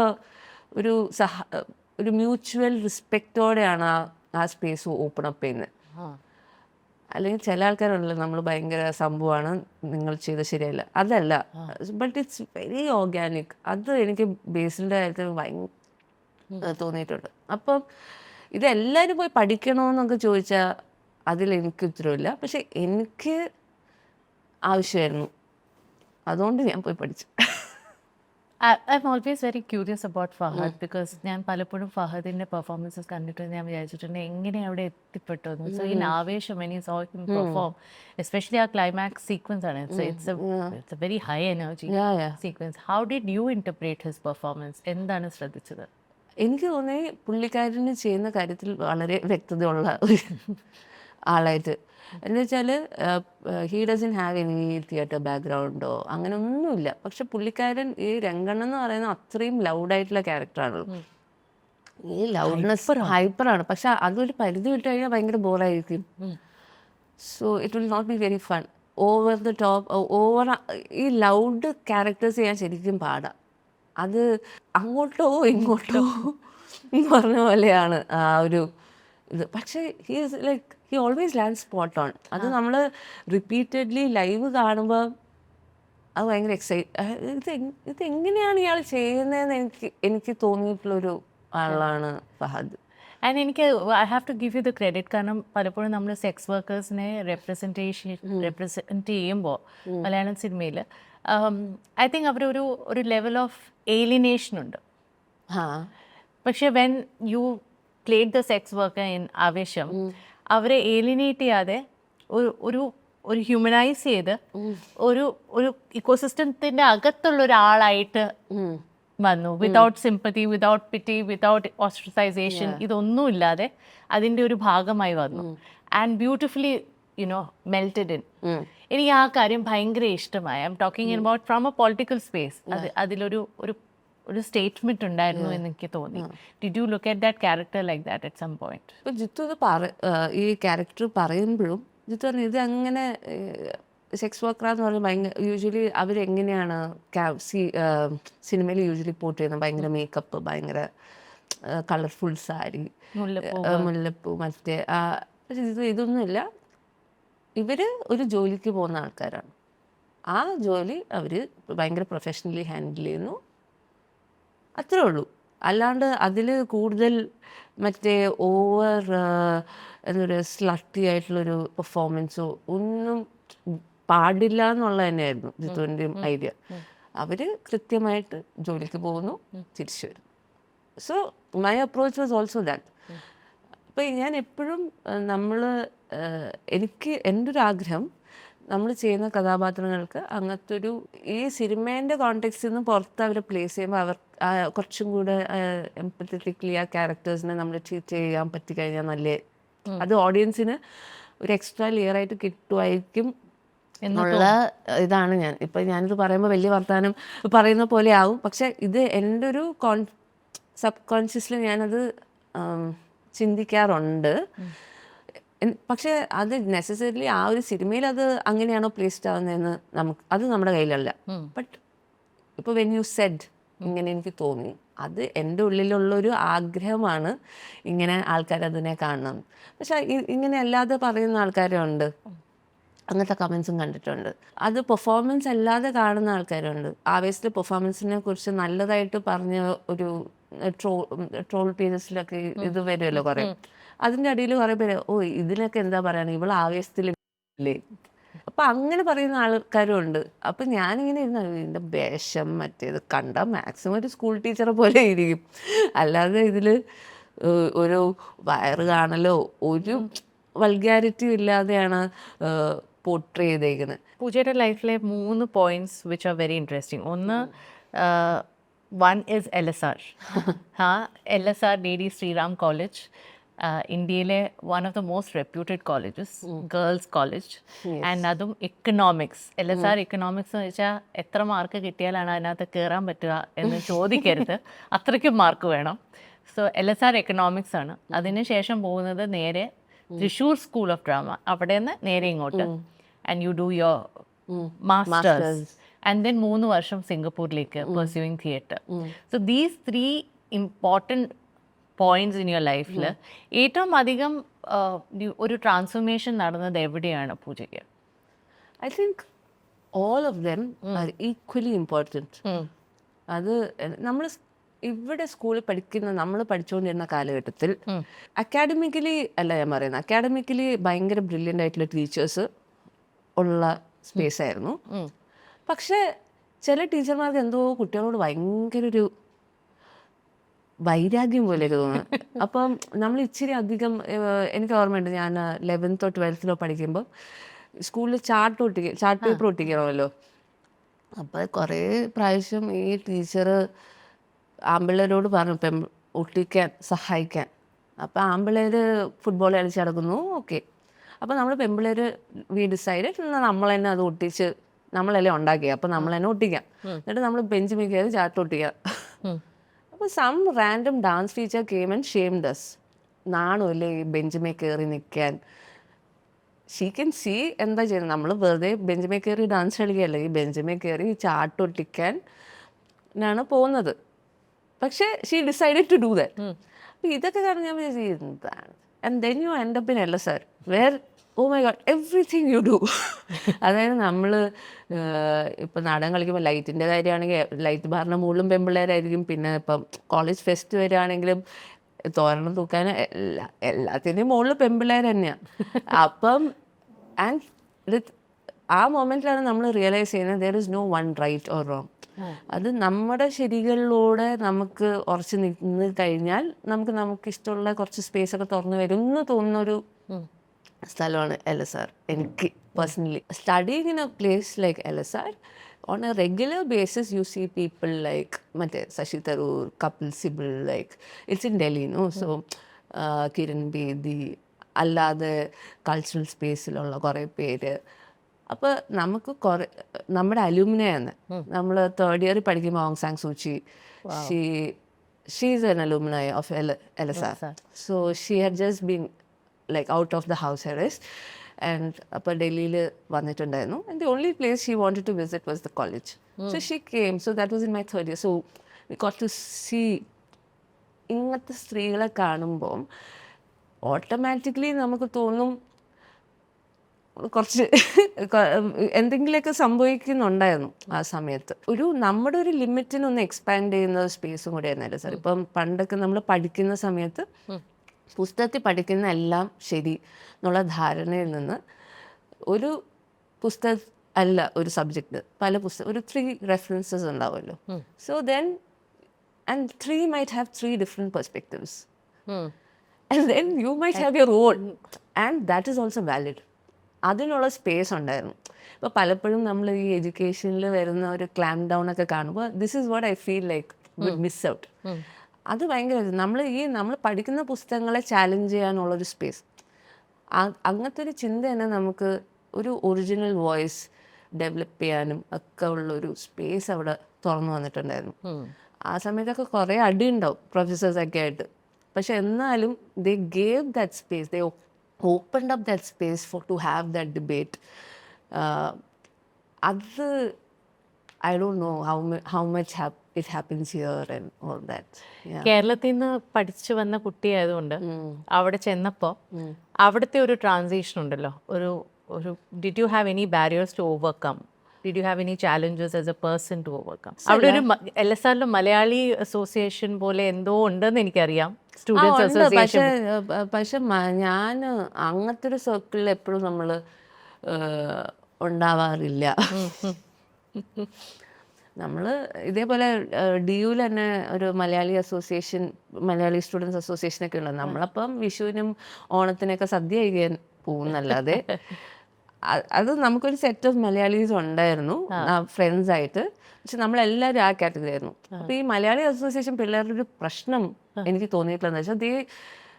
ഒരു മ്യൂച്വൽ റെസ്പെക്റ്റോടെയാണ് ആ സ്പേസ് ഓപ്പൺ അപ്പ് ചെയ്യുന്നത്. അല്ലെങ്കിൽ ചില ആൾക്കാരുണ്ടല്ലോ, നമ്മൾ ഭയങ്കര സംഭവമാണ്, നിങ്ങൾ ചെയ്ത ശരിയല്ല, അതല്ല. But it's very organic. അത് എനിക്ക് ബേസിൻ്റെ കാര്യത്തിൽ ഭയങ്കര തോന്നിയിട്ടുണ്ട്. അപ്പം ഇതെല്ലാവരും പോയി പഠിക്കണമെന്നൊക്കെ ചോദിച്ചാൽ അതിലെനിക്ക് ഉത്തരവില്ല. പക്ഷെ എനിക്ക് ആവശ്യമായിരുന്നു, അതുകൊണ്ട് ഞാൻ പോയി പഠിച്ചു. I'm always very curious about Fahad because ഞാൻ പലപ്പോഴും ഫഹദിൻ്റെ പെർഫോമൻസസ് കണ്ടിട്ട് ഞാൻ വിചാരിച്ചിട്ടുണ്ട് എങ്ങനെ അവിടെ എത്തിപ്പെട്ടു എന്ന്. സോ ഇൻ ആവേശം when you saw him perform, especially ആ ക്ലൈമാക്സ് സീക്വൻസ് ആണ്, it's a very high energy sequence. How did you interpret his performance? എന്താണ് ശ്രദ്ധിച്ചത്? എനിക്ക് തോന്നി പുള്ളിക്കാരന് ചെയ്യുന്ന കാര്യത്തിൽ വളരെ വ്യക്തതയുള്ള ഒരു ആളായിട്ട്. എന്ന് വെച്ചാൽ he doesn't have any theatre ബാക്ക്ഗ്രൗണ്ടോ അങ്ങനെ ഒന്നുമില്ല. പക്ഷെ പുള്ളിക്കാരൻ ഈ രംഗണ്ണൻ എന്ന് പറയുന്ന അത്രയും ലൗഡായിട്ടുള്ള ക്യാരക്ടറാണല്ലോ. ഈ ലൗഡ്നെസ് ഹൈപ്പറാണ്, പക്ഷെ അതൊരു പരിധി വിട്ട് കഴിഞ്ഞാൽ ഭയങ്കര ബോറായിരിക്കും. So it will not be very fun. Over the top ഈ ലൗഡ് ക്യാരക്ടേഴ്സ് ചെയ്യാൻ ശരിക്കും പാടാം. അത് അങ്ങോട്ടോ ഇങ്ങോട്ടോ എന്ന് പറഞ്ഞ പോലെയാണ് ആ ഒരു ഇത്. പക്ഷേ he is like he always land spot on. അത് നമ്മൾ റിപ്പീറ്റഡ്ലി ലൈവ് കാണുമ്പോൾ അത് ഭയങ്കര ഇത് എങ്ങനെയാണ് ഇയാൾ ചെയ്യുന്നതെന്ന് എനിക്ക് തോന്നിയിട്ടുള്ളൊരു ആളാണ് ഫഹദ്. ആൻഡ് എനിക്ക് I have to give you the credit. കാരണം പലപ്പോഴും നമ്മൾ സെക്സ് വർക്കേഴ്സിനെ റെപ്രസെൻറ്റ് ചെയ്യുമ്പോൾ മലയാളം സിനിമയിൽ ഐ തിങ്ക് ഒരു ലെവൽ ഓഫ് ഏലിനേഷൻ ഉണ്ട്. പക്ഷെ when you played the sex worker in Aavesham, അവരെ ഏലിനേറ്റ് ചെയ്യാതെ ഒരു ഹ്യൂമനൈസ് ചെയ്ത് ഒരു ഇക്കോസിസ്റ്റത്തിൻ്റെ അകത്തുള്ള ഒരാളായിട്ട് വന്നു. Without sympathy, without pity, without ostracization, ഇതൊന്നുമില്ലാതെ അതിൻ്റെ ഒരു ഭാഗമായി വന്നു. And beautifully you know melted in. എനിക്ക് ആ കാര്യം ഭയങ്കര ഇഷ്ടമായി. I'm talking about from a political space. അതിലൊരു ഒരു സ്റ്റേറ്റ്മെന്റ് ഉണ്ടായിരുന്നു എന്ന് എനിക്ക് തോന്നി. Did you look at that character like that at some point? ഇപ്പം ജിത്തു ഈ ക്യാരക്ടർ പറയുമ്പോഴും ജിത്തു പറഞ്ഞു ഇത് അങ്ങനെ സെക്സ് വർക്കറാന്ന് പറഞ്ഞാൽ ഭയങ്കര യൂഷ്വലി അവരെങ്ങനെയാണ് സിനിമയിൽ യൂഷ്വലി പോർട്ട് ചെയ്യുന്നത്, ഭയങ്കര മേക്കപ്പ്, ഭയങ്കര കളർഫുൾ സാരി, മുല്ലപ്പൂ, മറ്റേ പക്ഷെ ഇതൊന്നുമില്ല. ഇവർ ഒരു ജോലിക്ക് പോകുന്ന ആൾക്കാരാണ്. ആ ജോലി അവർ ഭയങ്കര പ്രൊഫഷണലി ഹാൻഡിൽ ചെയ്യുന്നു, അത്രേ ഉള്ളൂ. അല്ലാണ്ട് അതിൽ കൂടുതൽ മറ്റേ ഓവർ എന്താ പറയുക സ്ലട്ടി ആയിട്ടുള്ളൊരു പെർഫോമൻസോ ഒന്നും പാടില്ല എന്നുള്ള തന്നെയായിരുന്നു ജിത്തുവിൻ്റെയും ഐഡിയ. അവർ കൃത്യമായിട്ട് ജോലിക്ക് പോകുന്നു, തിരിച്ചു വരുന്നു. So my approach was also that. അപ്പോൾ ഞാൻ എപ്പോഴും എനിക്ക് എൻ്റെ ഒരു ആഗ്രഹം നമ്മൾ ചെയ്യുന്ന കഥാപാത്രങ്ങൾക്ക് അങ്ങനത്തെ ഒരു ഈ സിനിമേൻ്റെ കോണ്ടെക്സ്റ്റിൽ നിന്ന് പുറത്ത് അവരെ പ്ലേസ് ചെയ്യുമ്പോൾ അവർ കുറച്ചും കൂടെ എംപത്തറ്റിക്കലി ആ ക്യാരക്ടേഴ്സിനെ നമ്മൾ ട്രീറ്റ് ചെയ്യാൻ പറ്റിക്കഴിഞ്ഞാൽ നല്ല, അത് ഓഡിയൻസിന് ഒരു എക്സ്ട്രാ ലെയർ ആയിട്ട് കിട്ടുമായിരിക്കും എന്നുള്ള ഇതാണ് ഞാൻ. ഇപ്പം ഞാനിത് പറയുമ്പോൾ വലിയ വർത്തമാനം പറയുന്ന പോലെ ആവും, പക്ഷെ ഇത് എൻ്റെ ഒരു സബ് കോൺഷ്യസ്ലി ഞാനത് ചിന്തിക്കാറുണ്ട്. പക്ഷെ അത് നെസസറിലി ആ ഒരു സിനിമയിൽ അത് അങ്ങനെയാണോ പ്ലേസ്ഡ് ആവുന്നതെന്ന് അത് നമ്മുടെ കയ്യിലല്ല. ബട്ട് ഇപ്പോൾ വെൻ യു സെഡ് ഇങ്ങനെ എനിക്ക് തോന്നി, അത് എൻ്റെ ഉള്ളിലുള്ളൊരു ആഗ്രഹമാണ് ഇങ്ങനെ ആൾക്കാരതിനെ കാണണം. പക്ഷെ ഇങ്ങനെ അല്ലാതെ പറയുന്ന ആൾക്കാരും ഉണ്ട്, അങ്ങനത്തെ കമൻസും കണ്ടിട്ടുണ്ട്. അത് പെർഫോമൻസ് അല്ലാതെ കാണുന്ന ആൾക്കാരുണ്ട്. ആവേശത്തിൽ പെർഫോമൻസിനെ കുറിച്ച് നല്ലതായിട്ട് പറഞ്ഞ ഒരു ട്രോൾ പേജസിലൊക്കെ ഇത് വരുമല്ലോ കുറേ. അതിൻ്റെ അടിയിൽ കുറേ പേര് ഇതിനൊക്കെ എന്താ പറയുക, ഇവൾ ആവേശത്തില്ലേ, അപ്പം അങ്ങനെ പറയുന്ന ആൾക്കാരും ഉണ്ട്. അപ്പം ഞാനിങ്ങനെ ഇരുന്ന ഇതിൻ്റെ വേഷം മറ്റേത് കണ്ടാൽ മാക്സിമം ഒരു സ്കൂൾ ടീച്ചറെ പോലെ ഇരിക്കും, അല്ലാതെ ഇതിൽ ഒരു വയറ് കാണലോ ഒരു വൾഗാരിറ്റി ഇല്ലാതെയാണ് പോർട്രേ ചെയ്തേക്കുന്നത്. പൂജയുടെ ലൈഫിലെ 3 points which are very interesting. ഒന്ന്, one is LSR. LSR DD Shriram college, ഇന്ത്യയിലെ one of the most reputed colleges, girls college. And അതും എക്കണോമിക്സ്. LSR എക്കണോമിക്സ് എന്ന് വെച്ചാൽ എത്ര മാർക്ക് കിട്ടിയാലാണ് അതിനകത്ത് കയറാൻ പറ്റുക എന്ന് ചോദിക്കരുത്, അത്രയ്ക്കും മാർക്ക് വേണം. സോ LSR എക്കണോമിക്സ് ആണ്. അതിന് ശേഷം പോകുന്നത് നേരെ തൃശ്ശൂർ സ്കൂൾ ഓഫ് ഡ്രാമ, അവിടെ നിന്ന് നേരെ ഇങ്ങോട്ട്. And you do your masters. And then 3 വർഷം സിംഗപ്പൂരിലേക്ക് pursuing theatre. So these 3 important points in your ലൈഫിൽ ഏറ്റവും അധികം ഒരു ട്രാൻസ്ഫോർമേഷൻ നടന്നത് എവിടെയാണ് പൂജയ്ക്ക്? I think all of them are equally important. അത് നമ്മൾ ഇവിടെ സ്കൂളിൽ നമ്മൾ പഠിച്ചുകൊണ്ടിരുന്ന കാലഘട്ടത്തിൽ അക്കാഡമിക്കലി അല്ല ഞാൻ പറയുന്നത്, അക്കാഡമിക്കലി ഭയങ്കര ബ്രില്യൻ്റ് ആയിട്ടുള്ള ടീച്ചേഴ്സ് ഉള്ള സ്പേസ് ആയിരുന്നു. പക്ഷേ ചില ടീച്ചർമാർക്ക് എന്തോ കുട്ടികളോട് ഭയങ്കര ഒരു വൈരാഗ്യം പോലെയൊക്കെ തോന്നുന്നു. അപ്പം നമ്മൾ ഇച്ചിരി അധികം, എനിക്ക് ഓർമ്മയുണ്ട് ഞാൻ 11th or 12th പഠിക്കുമ്പോൾ സ്കൂളിൽ ചാർട്ട് പേപ്പർ ഒട്ടിക്കണമല്ലോ. അപ്പോൾ കുറേ പ്രാവശ്യം ഈ ടീച്ചർ ആമ്പിള്ളേരോട് പറഞ്ഞു ഒട്ടിക്കാൻ സഹായിക്കാൻ. അപ്പോൾ ആമ്പിള്ളേർ ഫുട്ബോൾ കളിച്ച് നടക്കുന്നു, ഓക്കെ. അപ്പോൾ നമ്മൾ പെമ്പിള്ളേർ ഡിസൈഡ് നമ്മൾ തന്നെ അത് ഒട്ടിച്ച് നമ്മളല്ലേ ഉണ്ടാക്കിയത്, അപ്പോൾ നമ്മൾ തന്നെ ഒട്ടിക്കാം. എന്നിട്ട് നമ്മൾ ബെഞ്ച് കയറി ചാർട്ട് ഒട്ടിക്കാം. അപ്പോൾ some random dance teacher came and shamed us. നാണമില്ലേ ഈ ബെഞ്ചിമേ കയറി നിൽക്കാൻ? ഷീ കൻ സീ എന്താ ചെയ്യുന്നത്, നമ്മൾ വെറുതെ ബെഞ്ചിമേ കയറി ഡാൻസ് കളിക്കുകയല്ലേ, ഈ ബെഞ്ചിമേ കയറി ചാർട്ട് ഒട്ടിക്കാൻ ആണ് പോകുന്നത്. പക്ഷേ she decided to do that. അപ്പോൾ ഇതൊക്കെ കാരണം ഞാൻ വിചാരിച്ചതാണ്. And then you end up in LSR where oh my God everything you do. അതായത് നമ്മൾ ഇപ്പം നാടകം കളിക്കുമ്പോൾ ലൈറ്റിൻ്റെ കാര്യമാണെങ്കിൽ ലൈറ്റ് ബാറിൻ്റെ മുകളിലും പെമ്പിള്ളേരായിരിക്കും. പിന്നെ ഇപ്പം കോളേജ് ഫെസ്റ്റ് വരികയാണെങ്കിലും തോരണം തൂക്കാൻ എല്ലാത്തിൻ്റെയും മുകളിൽ പെമ്പിള്ളേർ തന്നെയാണ്. അപ്പം ആൻഡ് ആ മൊമെൻറ്റിലാണ് നമ്മൾ റിയലൈസ് ചെയ്യുന്നത് there is no one right or wrong. അത് നമ്മുടെ ശരികളിലൂടെ നമുക്ക് ഉറച്ച് നിന്ന് കഴിഞ്ഞാൽ നമുക്ക് ഇഷ്ടമുള്ള കുറച്ച് സ്പേസ് ഒക്കെ തുറന്നു വരും എന്ന് തോന്നുന്നൊരു സ്ഥലമാണ് LSR. എനിക്ക് personally studying in A place like LSR on a regular basis you see people like മറ്റേ Shashi Tharoor, Kapil Sibal, like it's in Delhi, no? So Kiran Bedi, അല്ലാതെ കൾച്ചറൽ സ്പേസിലുള്ള കുറേ പേര്. അപ്പോൾ നമുക്ക് കുറേ നമ്മുടെ അലൂമിനാണ്. നമ്മൾ തേർഡ് ഇയർ പഠിക്കുമ്പോൾ Aung San Suu Kyi, she's an alumni of LSR. So she had just been like out of the house arrest. And അപ്പോൾ ഡൽഹിയിൽ വന്നിട്ടുണ്ടായിരുന്നു. And the only place she wanted to visit was the college. So she came. So that was in my third year. So we got to see ഇങ്ങനത്തെ സ്ത്രീകളെ കാണുമ്പം automatically നമുക്ക് തോന്നും കുറച്ച് എന്തെങ്കിലുമൊക്കെ സംഭവിക്കുന്നുണ്ടായിരുന്നു ആ സമയത്ത്. നമ്മുടെ ഒരു ലിമിറ്റിനൊന്ന് എക്സ്പാൻഡ് ചെയ്യുന്ന സ്പേസും കൂടെ ആയിരുന്നല്ലോ സാർ. ഇപ്പം പണ്ടൊക്കെ നമ്മൾ പഠിക്കുന്ന സമയത്ത് പുസ്തകത്തിൽ പഠിക്കുന്ന എല്ലാം ശരി എന്നുള്ള ധാരണയിൽ നിന്ന് ഒരു പുസ്തകം അല്ല ഒരു സബ്ജക്റ്റ്, പല പുസ്തകം ഒരു 3 റെഫറൻസസ് ഉണ്ടാവുമല്ലോ. So then and 3 might have 3 different perspectives. And then you might have your own. And that is also valid. അതിനുള്ള സ്പേസ് ഉണ്ടായിരുന്നു. ഇപ്പോൾ പലപ്പോഴും നമ്മൾ ഈ എഡ്യൂക്കേഷനിൽ വരുന്ന ഒരു ക്ലാം ഡൗൺ ഒക്കെ കാണുമ്പോൾ this is what I feel like would miss out. അത് ഭയങ്കര നമ്മൾ പഠിക്കുന്ന പുസ്തകങ്ങളെ ചാലഞ്ച് ചെയ്യാനുള്ളൊരു സ്പേസ്, അങ്ങനത്തെ ഒരു ചിന്ത തന്നെ നമുക്ക് ഒരു ഒറിജിനൽ വോയിസ് ഡെവലപ്പ് ചെയ്യാനും ഒക്കെ ഉള്ളൊരു സ്പേസ് അവിടെ തുറന്നു വന്നിട്ടുണ്ടായിരുന്നു. ആ സമയത്തൊക്കെ കുറേ അടി ഉണ്ടാവും പ്രൊഫസേഴ്സൊക്കെ ആയിട്ട്. പക്ഷെ എന്നാലും they gave that space, they opened up that space to have that debate. അത് I don't know how much it happens here and all that. കേരളത്തിൽ നിന്ന് പഠിച്ചു വന്ന കുട്ടിയായതുകൊണ്ട് അവിടെ ചെന്നപ്പോൾ അവിടുത്തെ ഒരു ട്രാൻസിഷൻ ഉണ്ടല്ലോ, ഒരു did you have any barriers to overcome? Did you have any challenges as a person to overcome? അവിടെ ഒരു LSRലും മലയാളി അസോസിയേഷൻ പോലെ എന്തോ ഉണ്ടെന്ന് എനിക്കറിയാം, സ്റ്റുഡൻസ് അസോസിയേഷൻ. പക്ഷെ ഞാൻ അങ്ങനത്തെ ഒരു സർക്കിളിൽ എപ്പോഴും നമ്മൾ ഉണ്ടാവാറില്ല. നമ്മൾ ഇതേപോലെ DUവിൽ തന്നെ ഒരു മലയാളി അസോസിയേഷൻ, മലയാളി സ്റ്റുഡൻസ് അസോസിയേഷനൊക്കെ ഉള്ളത്. നമ്മളപ്പം വിഷുവിനും ഓണത്തിനൊക്കെ സദ്യ കഴിക്കാൻ പോകുന്നല്ലാതെ അത് നമുക്കൊരു സെറ്റ് ഓഫ് മലയാളീസ് ഉണ്ടായിരുന്നു ഫ്രണ്ട്സ് ആയിട്ട്. പക്ഷെ നമ്മളെല്ലാവരും ആ കാറ്റഗറി ആയിരുന്നു. അപ്പോൾ ഈ മലയാളി അസോസിയേഷൻ പിള്ളേരുടെ ഒരു പ്രശ്നം എനിക്ക് തോന്നിയിട്ടുള്ളതെന്ന് വെച്ചാൽ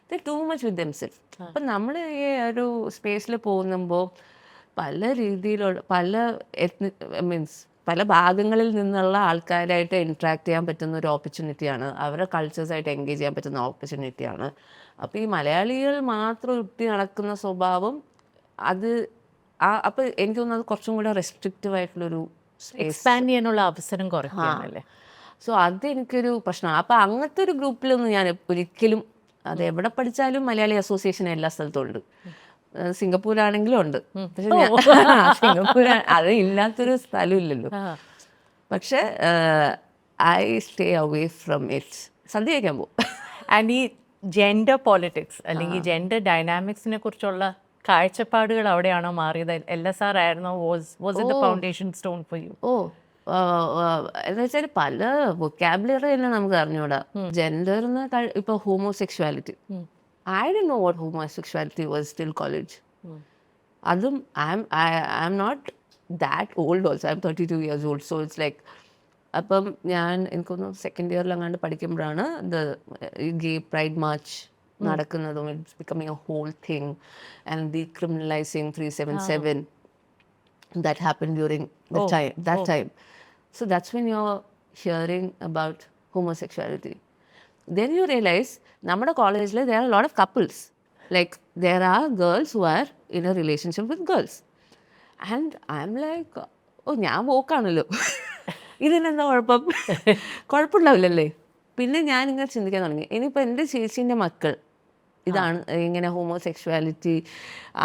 ദേ ടൂ മച്ച് വിത്ത് ദെംസെൽഫ്. അപ്പം നമ്മൾ ഈ ഒരു സ്പേസിൽ പോകുമ്പോൾ പല രീതിയിലുള്ള പല ഭാഗങ്ങളിൽ നിന്നുള്ള ആൾക്കാരായിട്ട് ഇൻട്രാക്ട് ചെയ്യാൻ പറ്റുന്ന ഒരു ഓപ്പർച്യൂണിറ്റിയാണ്, അവരുടെ കൾച്ചേഴ്സായിട്ട് എൻഗേജ് ചെയ്യാൻ പറ്റുന്ന ഓപ്പർച്യൂണിറ്റിയാണ്. അപ്പോൾ ഈ മലയാളികൾ മാത്രം ഒട്ടി നടക്കുന്ന സ്വഭാവം അത് അപ്പോൾ എനിക്ക് തോന്നുന്നത് കുറച്ചും കൂടെ റെസ്ട്രിക്റ്റീവ് ആയിട്ടുള്ളൊരു എക്സ്പാൻഡ് ചെയ്യാനുള്ള അവസരം കുറയ്ക്കുകയാണല്ലേ. സോ അതെനിക്കൊരു പ്രശ്നമാണ്. അപ്പോൾ അങ്ങനത്തെ ഒരു ഗ്രൂപ്പിലൊന്നും ഞാൻ ഒരിക്കലും, അത് എവിടെ പഠിച്ചാലും മലയാളി അസോസിയേഷൻ എല്ലാ സ്ഥലത്തും ഉണ്ട്. സിംഗപ്പൂരാണെങ്കിലും ഉണ്ട്. പക്ഷെ സിംഗപ്പൂർ അത് ഇല്ലാത്തൊരു സ്ഥലമില്ലല്ലോ. പക്ഷെ I stay away from it. Sadya കഴിക്കാൻ പോകും. ആൻഡ് ഈ ജെൻഡർ പോളിറ്റിക്സ് അല്ലെങ്കിൽ ജെൻഡർ ഡൈനാമിക്സിനെ കുറിച്ചുള്ള കാഴ്ചപ്പാടുകൾ അവിടെയാണോ മാറിയത്? LSR ആയിരുന്നോ? Was it the foundation stone for you? എന്ന് വെച്ചാൽ പല വൊക്കാബുലറി തന്നെ നമുക്ക് അറിഞ്ഞൂടാ. ജെൻഡറിന് ഇപ്പോൾ homosexuality, I don't know what homosexuality was till college. അതും I am not that old also. I am 32 years old. So it's like, അപ്പം എനിക്കൊന്ന് സെക്കൻഡ് ഇയറിലെങ്ങാണ്ട് പഠിക്കുമ്പോഴാണ് ഗേ പ്രൈഡ് മാർച്ച് നടക്കുന്നതും it's becoming a whole thing and decriminalising 377 that happened during that time. So that's when you're hearing about homosexuality. Then you realize നമ്മുടെ കോളേജിൽ there are a lot of couples, like there are girls who are in a relationship with girls and I'm like, ഞാൻ പോക്കാണല്ലോ, ഇതിനെന്താ കുഴപ്പം? കുഴപ്പമുണ്ടാവില്ലല്ലേ. പിന്നെ ഞാനിങ്ങനെ ചിന്തിക്കാൻ തുടങ്ങി, ഇനിയിപ്പോൾ എൻ്റെ ചേച്ചീൻ്റെ മക്കൾ ഇതാണ് ഇങ്ങനെ ഹോമോസെക്ഷുവാലിറ്റി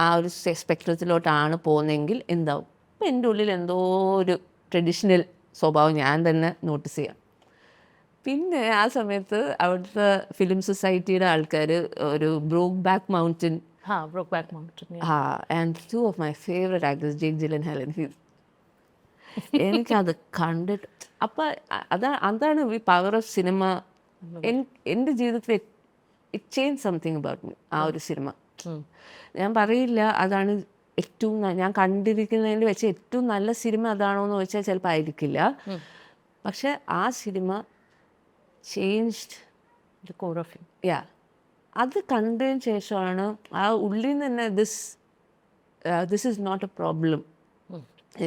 ആ ഒരു സ്പെക്ട്രത്തിലോട്ടാണ് പോകുന്നതെങ്കിൽ എന്താവും? അപ്പം എൻ്റെ ഉള്ളിൽ എന്തോ ഒരു ട്രഡീഷണൽ സ്വഭാവം ഞാൻ തന്നെ നോട്ടീസ് ചെയ്യാം. പിന്നെ ആ സമയത്ത് അവിടുത്തെ ഫിലിം സൊസൈറ്റിയുടെ ആൾക്കാർ ഒരു Brokeback Mountain and 2 of my favorite actors, Jake Gyllenhaal and Hugh, എനിക്കത് കണ്ടിട്ട് അപ്പം അതാണ് ഈ പവർ ഓഫ് സിനിമ. എൻ്റെ ജീവിതത്തിൽ it change something about me ആ ഒരു സിനിമ. ഞാൻ പറയില്ല അതാണ് ഏറ്റവും ഞാൻ കണ്ടിരിക്കുന്നതിൽ വെച്ച് ഏറ്റവും നല്ല സിനിമ അതാണോ എന്ന് ചോദിച്ചാൽ ചിലപ്പോൾ ആയിരിക്കില്ല. പക്ഷെ ആ cinema changed the core of him. Yeah, അത് കണ്ടതിന് ശേഷമാണ് ആ ഉള്ളിൽ നിന്ന് തന്നെ this is not a problem,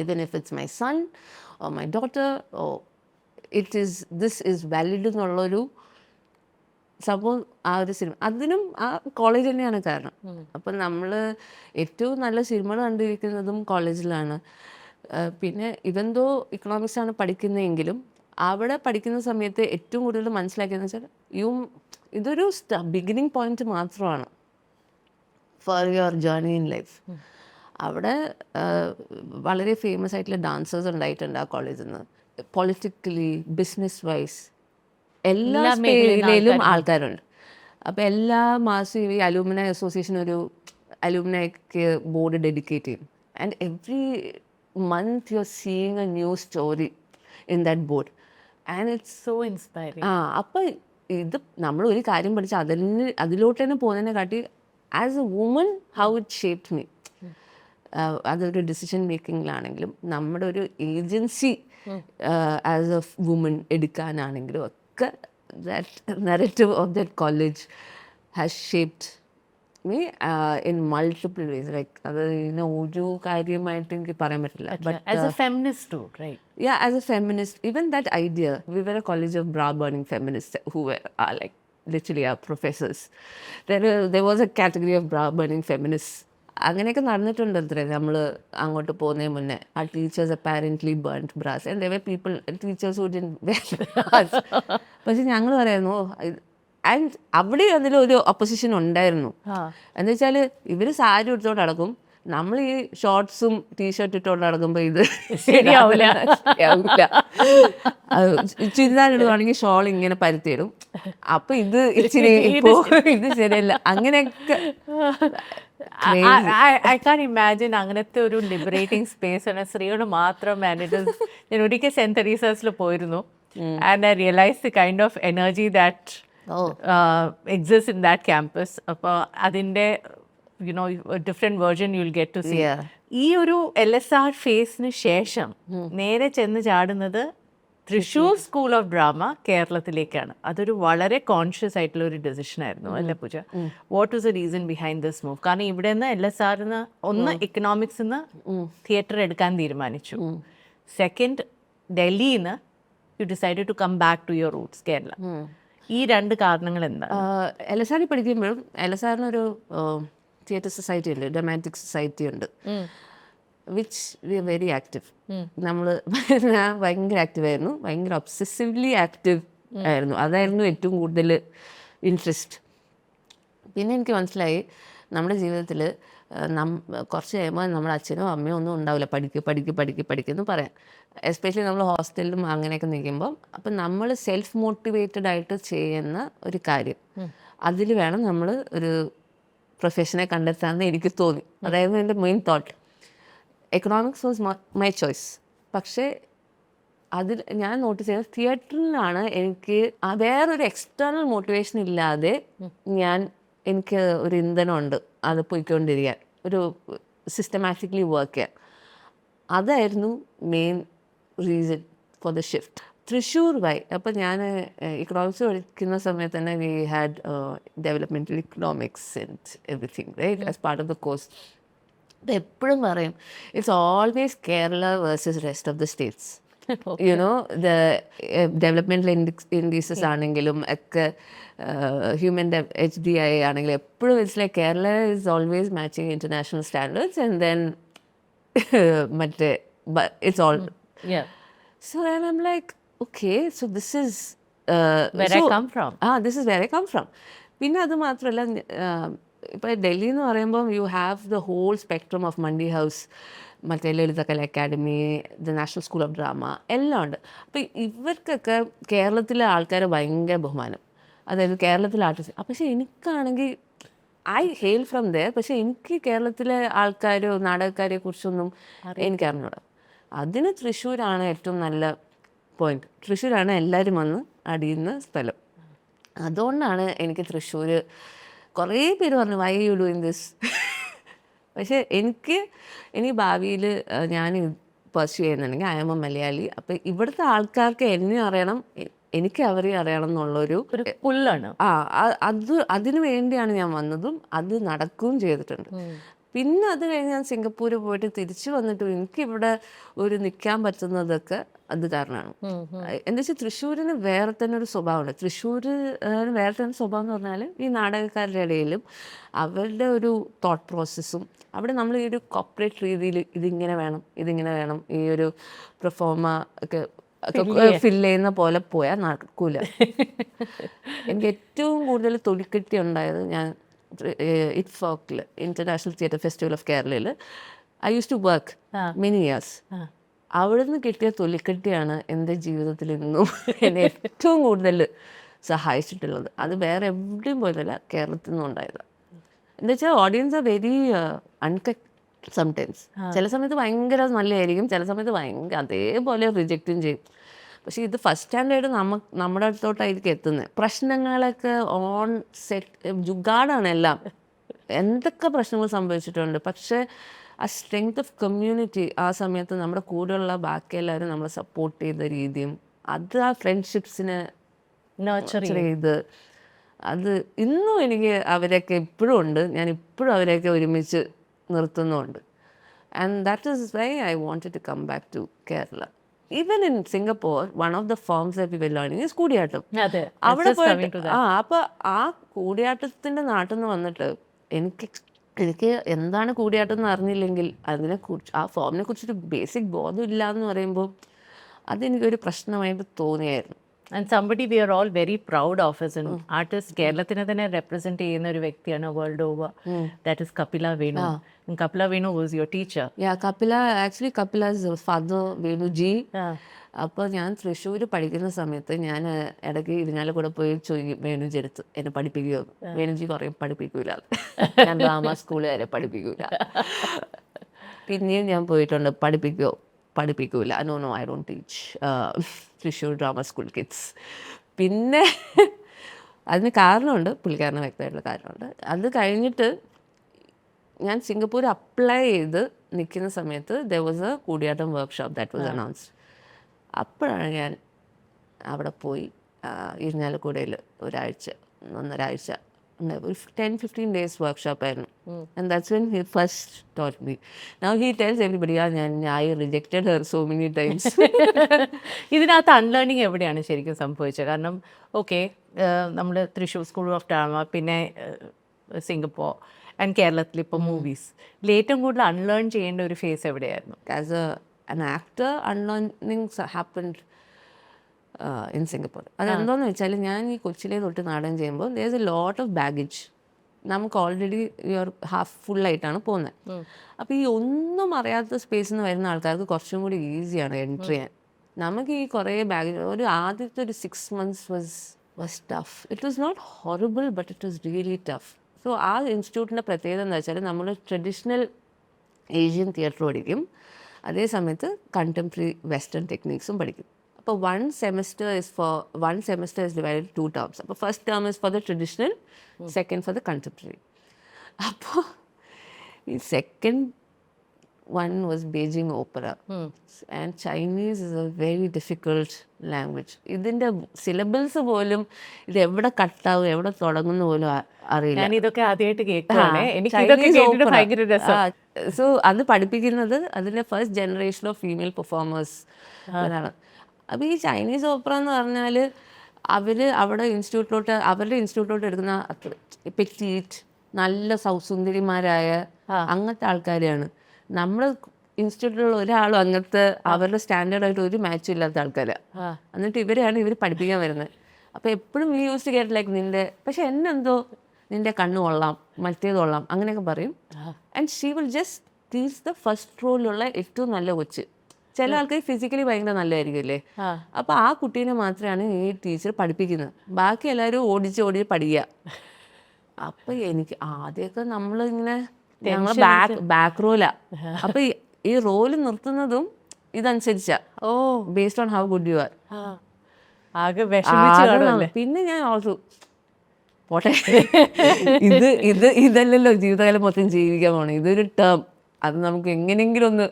even if it's my son or my daughter, or this is valid എന്നുള്ളൊരു സംഭവം ആ ഒരു സിനിമ, അതിനും ആ കോളേജ് തന്നെയാണ് കാരണം. അപ്പം നമ്മൾ ഏറ്റവും നല്ല സിനിമകൾ കണ്ടിരിക്കുന്നതും കോളേജിലാണ്. പിന്നെ ഇവന്തോ ഇക്കണോമിക്സ് ആണ് പഠിക്കുന്നതെങ്കിലും അവിടെ പഠിക്കുന്ന സമയത്ത് ഏറ്റവും കൂടുതൽ മനസ്സിലാക്കിയെന്ന് വെച്ചാൽ ഇതൊരു ബിഗിനിങ് പോയിന്റ് മാത്രമാണ് for your journey in life. അവിടെ വളരെ ഫേമസ് ആയിട്ടുള്ള ഡാൻസേഴ്സ് ഉണ്ടായിട്ടുണ്ട് ആ കോളേജിൽ നിന്ന്. പൊളിറ്റിക്കലി, ബിസിനസ് വൈസ് എല്ലാ മേഖലയിലും ആൾക്കാരുണ്ട്. അപ്പോൾ എല്ലാ മാസവും ഈ അലൂമിനി അസോസിയേഷൻ ഒരു അലൂമിനിക്ക് ബോർഡ് ഡെഡിക്കേറ്റ് ചെയ്യും. And every month you are seeing A new story in that board. And it's so inspiring. അപ്പോൾ ഇത് നമ്മൾ ഒരു കാര്യം പഠിച്ച് അതിലോട്ട് തന്നെ പോകുന്നതിനെ കാട്ടി as A woman how it shaped me. അതൊരു ഡിസിഷൻ മേക്കിങ്ങിലാണെങ്കിലും നമ്മുടെ ഒരു ഏജൻസി ആസ് എ വുമൺ എടുക്കാനാണെങ്കിലും ഒക്കെ that narrative of that college has shaped me in multiple vase. Like അത് ഇങ്ങനെ ഒരു കാര്യമായിട്ട് എനിക്ക് പറയാൻ പറ്റില്ല. But as A feminist too, right? Yeah, as a feminist, even that idea, we were a college of bra-burning feminists who are like literally our professors. There was a category of bra-burning feminists. അങ്ങനെയൊക്കെ നടന്നിട്ടുണ്ട് അത്രേ നമ്മൾ അങ്ങോട്ട് പോകുന്നതിന് മുന്നേ. ആ teachers apparently burned bras and there were people, teachers who didn't wear bras. പക്ഷെ ഞങ്ങൾ പറയായിരുന്നു, ആൻഡ് അവിടെ അതിലൊരു ഒപ്പോസിഷൻ ഉണ്ടായിരുന്നു. എന്ന് വെച്ചാൽ ഇവർ സാരി എടുത്തോണ്ട് നടക്കും, നമ്മൾ ഈ ഷോർട്ട്സും ടീഷർട്ട് ഇട്ടോണ്ട് നടക്കുമ്പോൾ ഇത് ശരിയാവില്ല. ചുരിദാർ ഇടുവാണെങ്കിൽ ഷോൾ ഇങ്ങനെ പരുത്തിയിടും. അപ്പൊ ഇത് ഇച്ചിരി ഇപ്പോ ഇത് ശരിയല്ല. അങ്ങനെയൊക്കെ ഐ കാൻ ഇമാജിൻ അങ്ങനത്തെ ഒരു ലിബറേറ്റിംഗ് സ്പേസ് ആണ് സ്ത്രീകൾ മാത്രം. ഞാൻ ഒരിക്കൽ സെന്റ് തെരേസാസിൽ പോയിരുന്നു. And I realise the kind of energy that exist in that campus. അപ്പോൾ അതിൻ്റെ different version you will get to see. ഈ ഒരു LSR ഫേസിന് ശേഷം നേരെ ചെന്ന് ചാടുന്നത് തൃശ്ശൂർ സ്കൂൾ ഓഫ് ഡ്രാമ കേരളത്തിലേക്കാണ്. അതൊരു വളരെ കോൺഷ്യസ് ആയിട്ടുള്ള ഒരു ഡെസിഷൻ ആയിരുന്നു അല്ലേ Pooja? What was the reason behind this move? കാരണം ഇവിടെ നിന്ന് LSRന്ന് ഒന്ന് ഇക്കണോമിക്സിന്ന് തിയേറ്റർ എടുക്കാൻ തീരുമാനിച്ചു. സെക്കൻഡ്, ഡൽഹിയിൽ നിന്ന് you decided to come back to your roots Kerala. ഈ രണ്ട് കാരണങ്ങൾ എന്താ? LSR പഠിക്കുമ്പോഴും LSRനൊരു തിയേറ്റർ സൊസൈറ്റി ഉണ്ട്, ഡ്രാമാറ്റിക് സൊസൈറ്റി ഉണ്ട്, which we are very active. നമ്മൾ ഭയങ്കര ആക്റ്റീവായിരുന്നു, ഭയങ്കര ഒബ്സസീവ്ലി ആക്റ്റീവ് ആയിരുന്നു. അതായിരുന്നു ഏറ്റവും കൂടുതൽ ഇൻട്രസ്റ്റ്. പിന്നെ എനിക്ക് മനസ്സിലായി നമ്മുടെ ജീവിതത്തിൽ കുറച്ച് കഴിയുമ്പോൾ നമ്മുടെ അച്ഛനോ അമ്മയോ ഒന്നും ഉണ്ടാവില്ല, പഠിക്കുന്നു പറയാം. എസ്പെഷ്യലി നമ്മൾ ഹോസ്റ്റലിലും അങ്ങനെയൊക്കെ നിൽക്കുമ്പം. അപ്പം നമ്മൾ സെൽഫ് മോട്ടിവേറ്റഡ് ആയിട്ട് ചെയ്യുന്ന ഒരു കാര്യം, അതിൽ വേണം നമ്മൾ ഒരു പ്രൊഫഷനെ കണ്ടെത്താമെന്ന് എനിക്ക് തോന്നി. അതായിരുന്നു എൻ്റെ main thought. Economics was my choice. പക്ഷേ അതിൽ ഞാൻ നോട്ടീസ് ചെയ്തത് തിയേറ്ററിലാണ് എനിക്ക് വേറൊരു എക്സ്റ്റേണൽ മോട്ടിവേഷൻ ഇല്ലാതെ എനിക്ക് ഒരു ഇന്ധനമുണ്ട് അത് പോയിക്കൊണ്ടിരിക്കാൻ, ഒരു സിസ്റ്റമാറ്റിക്കലി വർക്ക് ചെയ്യാൻ. അതായിരുന്നു main reason for the shift. Thrissur why. അപ്പം ഞാൻ ഇക്കണോമിക്സ് പഠിക്കുന്ന സമയത്ത് തന്നെ we had developmental economics and everything right as part of the course. അപ്പം എപ്പോഴും പറയും it's always Kerala versus rest of the states. You know the developmental indices ആണെങ്കിലും ഒക്കെ ഹ്യൂമൻ HDI ആണെങ്കിലും എപ്പോഴും it's like Kerala is always matching international standards and then മറ്റേ it's all. So then I'm like, okay, so this is where I come from. This is where I come from. പിന്നെ അത് മാത്രമല്ല, ഇപ്പോൾ ഡൽഹി എന്ന് പറയുമ്പോൾ you have the whole spectrum of Mandi house, മറ്റേ Lalithakala academy, the national school of drama എല്ലാം ഉണ്ട്. അപ്പോൾ ഇവർക്കൊക്കെ കേരളത്തിലെ ആൾക്കാരെ ഭയങ്കര ബഹുമാനം, അതായത് കേരളത്തിലെ ആർട്ടിസ്റ്റ്. പക്ഷേ എനിക്കാണെങ്കിൽ ഐ ഹെയിൽ ഫ്രം ദെയർ, പക്ഷേ എനിക്ക് കേരളത്തിലെ ആൾക്കാരോ നാടകക്കാരെ കുറിച്ചൊന്നും എനിക്ക് അറിഞ്ഞൂടാ. അതിന് തൃശ്ശൂരാണ് ഏറ്റവും നല്ല പോയിന്റ്. തൃശ്ശൂരാണ് എല്ലാവരും വന്ന് അടിയുന്ന സ്ഥലം. അതുകൊണ്ടാണ് എനിക്ക് തൃശ്ശൂർ. കുറേ പേര് പറഞ്ഞു വൈ യു ഡൂയിങ് ദിസ്. പക്ഷേ എനിക്ക് ഭാവിയിൽ ഞാൻ പെർസ്യൂ ചെയ്യുന്നുണ്ടെങ്കിൽ ഐ ആം എ മലയാളി. അപ്പോൾ ഇവിടുത്തെ ആൾക്കാർക്ക് എന്നെ അറിയണം, എനിക്ക് അവരെ അറിയണം എന്നുള്ളൊരു ഒരു പുല്ലാണ്. അതിനു വേണ്ടിയാണ് ഞാൻ വന്നതും അത് നടക്കുകയും ചെയ്തിട്ടുണ്ട്. പിന്നെ അത് കഴിഞ്ഞ് ഞാൻ സിംഗപ്പൂർ പോയിട്ട് തിരിച്ചു വന്നിട്ടും എനിക്കിവിടെ ഒരു നിൽക്കാൻ പറ്റുന്നതൊക്കെ അത് കാരണമാണ്. എന്താ വെച്ചാൽ തൃശ്ശൂരിന് വേറെ തന്നെ ഒരു സ്വഭാവമുണ്ട്. തൃശ്ശൂർ വേറെ തന്നെ സ്വഭാവം എന്ന് പറഞ്ഞാൽ ഈ നാടകക്കാരുടെ ഇടയിലും അവരുടെ ഒരു തോട്ട് പ്രോസസ്സും അവിടെ നമ്മൾ ഈ ഒരു കോർപ്പറേറ്റ് രീതിയിൽ ഇതിങ്ങനെ വേണം ഈ ഒരു പെർഫോമ ഒക്കെ ഫില്ല് ചെയ്യുന്ന പോലെ പോയാൽ നടക്കൂല. എനിക്ക് ഏറ്റവും കൂടുതൽ തൊലിക്കെട്ടി ഉണ്ടായത് ഞാൻ ഇറ്റ്ഫോക്കിൽ ഇന്റർനാഷണൽ തിയേറ്റർ ഫെസ്റ്റിവൽ ഓഫ് കേരളയിൽ I use to work many years. അവിടുന്ന് കിട്ടിയ തൊലിക്കെട്ടിയാണ് എൻ്റെ ജീവിതത്തിൽ ഇന്നും എന്നെ ഏറ്റവും കൂടുതൽ സഹായിച്ചിട്ടുള്ളത്. അത് വേറെ എവിടെയും പോയതല്ല, കേരളത്തിൽ നിന്നും ഉണ്ടായത്. എന്താ വെച്ചാൽ ഓഡിയൻസ് ആർ വെരി സംടൈംസ്. ചില സമയത്ത് ഭയങ്കര നല്ലതായിരിക്കും, ചില സമയത്ത് ഭയങ്കര അതേപോലെ റിജക്റ്റും ചെയ്യും. പക്ഷേ ഇത് ഫസ്റ്റ് സ്റ്റാൻഡേർഡ് നമ്മുടെ അടുത്തോട്ടായിരിക്കും എത്തുന്നത്. പ്രശ്നങ്ങളൊക്കെ ഓൺ സെറ്റ് ജുഗാഡാണ് എല്ലാം. എന്തൊക്കെ പ്രശ്നങ്ങൾ സംഭവിച്ചിട്ടുണ്ട്. പക്ഷേ ആ സ്ട്രെങ്ത് ഓഫ് കമ്മ്യൂണിറ്റി ആ സമയത്ത് നമ്മുടെ കൂടെയുള്ള ബാക്കി എല്ലാവരും നമ്മളെ സപ്പോർട്ട് ചെയ്ത രീതിയും അത് ആ ഫ്രണ്ട്ഷിപ്സിനെ നർച്ചർ ചെയ്ത് അത് ഇന്നും എനിക്ക് അവരൊക്കെ ഇപ്പോഴും ഉണ്ട്. ഞാൻ ഇപ്പോഴും അവരെയൊക്കെ ഒരുമിച്ച് നിർത്തുന്നുമുണ്ട്. And that is why I wanted to come back to Kerala. Even in Singapore one of the forms that we were learning is Koodiyattam. അവിടെ പോയിട്ട് അപ്പോൾ ആ കൂടിയാട്ടത്തിൻ്റെ നാട്ടിൽ നിന്ന് വന്നിട്ട് എനിക്ക് എന്താണ് കൂടിയാട്ടം എന്ന് അറിഞ്ഞില്ലെങ്കിൽ അതിനെക്കുറിച്ച് ആ ഫോമിനെ കുറിച്ചൊരു ബേസിക് ബോധം ഇല്ല എന്ന് പറയുമ്പോൾ അതെനിക്കൊരു പ്രശ്നമായിട്ട് തോന്നിയായിരുന്നു. And somebody we are all very proud of as an artist. കേരളത്തിനെ തന്നെ റെപ്രസെന്റ് ചെയ്യുന്ന ഒരു വ്യക്തിയാണ് world over. That is Kapila Venu. Kapila Venu was your teacher. കപില's father വേണുജി. അപ്പോൾ ഞാൻ തൃശ്ശൂർ പഠിക്കുന്ന സമയത്ത് ഞാൻ ഇടയ്ക്ക് ഇരിഞ്ഞാലക്കുട പോയി ചോദിക്കും, വേണുജി എടുത്ത് എന്നെ പഠിപ്പിക്കുമോ? വേണുജി പറയും പഠിപ്പിക്കൂല, ഞാൻ ഡ്രാമ സ്കൂളിൽ വരെ പഠിപ്പിക്കൂല. പിന്നെയും ഞാൻ പോയിട്ടുണ്ട്, പഠിപ്പിക്കൂല. No I don't teach Thrissur drama school kids. പിന്നെ അതിന് കാരണമുണ്ട്, പുള്ളിക്കാരന് വ്യക്തമായിട്ടുള്ള കാര്യമുണ്ട്. അത് കഴിഞ്ഞിട്ട് ഞാൻ സിംഗപ്പൂർ അപ്ലൈ ചെയ്ത് നിൽക്കുന്ന സമയത്ത് there was a Koodiyattam workshop that was announced. അപ്പോഴാണ് ഞാൻ അവിടെ പോയി ഇരിഞ്ഞാലക്കുടയിൽ ഒന്നരാഴ്ച ഒരു 10-15 days വർക്ക്ഷോപ്പായിരുന്നു. And that's when he first taught me. Now he tells everybody I rejected her so many times. ഇതിനകത്ത് അൺലേണിങ് എവിടെയാണ് ശരിക്കും സംഭവിച്ചത്? കാരണം ഓക്കെ, നമ്മൾ തൃശ്ശൂർ സ്കൂൾ ഓഫ് ഡ്രാമ, പിന്നെ സിംഗപ്പൂർ ആൻഡ് കേരളത്തിൽ ഇപ്പോൾ മൂവീസ്, ഏറ്റവും കൂടുതൽ അൺലേൺ ചെയ്യേണ്ട ഒരു ഫേസ് എവിടെയായിരുന്നു? As an actor, unlearning happened in Singapore. അതെന്തോന്ന് വെച്ചാൽ ഞാൻ ഈ കൊച്ചിയിലെ തൊട്ട് നാടകം ചെയ്യുമ്പോൾ there is a lot of baggage. നമുക്ക് ഓൾറെഡി ഹാഫ് ഫുള്ളായിട്ടാണ് പോകുന്നത്. അപ്പോൾ ഈ ഒന്നും അറിയാത്ത സ്പേസിൽ നിന്ന് വരുന്ന ആൾക്കാർക്ക് കുറച്ചും കൂടി ഈസിയാണ് എൻട്രി ചെയ്യാൻ. നമുക്ക് ഈ കുറേ ബാഗേജ് ആദ്യത്തെ ഒരു 6 months was tough. It was not horrible, but it was really tough. So ആ ഇൻസ്റ്റിറ്റ്യൂട്ടിൻ്റെ പ്രത്യേകത എന്താ വെച്ചാൽ നമ്മൾ ട്രഡീഷണൽ ഏഷ്യൻ തിയേറ്റർ പഠിക്കും, അതേ സമയത്ത് കണ്ടംപററി വെസ്റ്റേൺ ടെക്നീക്സും പഠിക്കും. അപ്പോൾ one semester is divided 2 terms. അപ്പോൾ first term is for the traditional, second for the contemporary. അപ്പോൾ ഈ second one was Beijing opera. And Chinese is a very difficult language. ഇതിൻ്റെ syllables പോലും ഇത് എവിടെ കട്ടാവും എവിടെ തുടങ്ങുന്ന പോലും അറിയില്ല. ഞാൻ ഇതൊക്കെ ആദ്യമായിട്ട് കേൾക്കുകയാണ്. എനിക്ക് ഇതൊക്കെ കേട്ടിട്ട് ഭയങ്കര രസം. സോ അത് പഠിപ്പിക്കുന്നത് അതിൻ്റെ first generation of female performers ആണ്. അപ്പോൾ ഈ ചൈനീസ് ഓപ്പറ എന്ന് പറഞ്ഞാൽ അവരുടെ ഇൻസ്റ്റിറ്റ്യൂട്ടിലോട്ട് എടുക്കുന്ന പെറ്റീറ്റ് നല്ല സുന്ദരിമാരായ അങ്ങനത്തെ ആൾക്കാരെയാണ്. നമ്മുടെ ഇൻസ്റ്റിറ്റ്യൂട്ടിലുള്ള ഒരാളും അങ്ങനത്തെ അവരുടെ സ്റ്റാൻഡേർഡായിട്ട് ഒരു മാച്ചും ഇല്ലാത്ത ആൾക്കാരാണ്. എന്നിട്ട് ഇവർ പഠിപ്പിക്കാൻ വരുന്നത്. അപ്പോൾ എപ്പോഴും ഈ യൂസ് കേട്ട് ലൈക്ക് പക്ഷെ എന്നെന്തോ നിൻ്റെ കണ്ണ് കൊള്ളാം, മറ്റേത് കൊള്ളാം അങ്ങനെയൊക്കെ പറയും. And she will just teach the first റോളിലുള്ള ഏറ്റവും നല്ല കൊച്ച്. ചില ആൾക്കാർ ഫിസിക്കലി ഭയങ്കര നല്ലതായിരിക്കുമല്ലേ, അപ്പോൾ ആ കുട്ടീനെ മാത്രമാണ് ഈ ടീച്ചർ പഠിപ്പിക്കുന്നത്. ബാക്കി എല്ലാവരും ഓടിച്ച് പഠിക്കുക. അപ്പോൾ എനിക്ക് ആദ്യമൊക്കെ നമ്മളിങ്ങനെ ഞങ്ങൾ ബാക്ക് റോലാ. അപ്പോൾ ഈ റോല് നിർത്തുന്നതും ഇതനുസരിച്ചാ, based on how good you are. പിന്നെ ഞാൻ ഓൾസോ പോട്ടെ, ഇതല്ലല്ലോ ജീവിതകാലം മൊത്തം ജീവിക്കാൻ പോകണം, ഇതൊരു ടേം, അത് നമുക്ക് എങ്ങനെയെങ്കിലും ഒന്ന്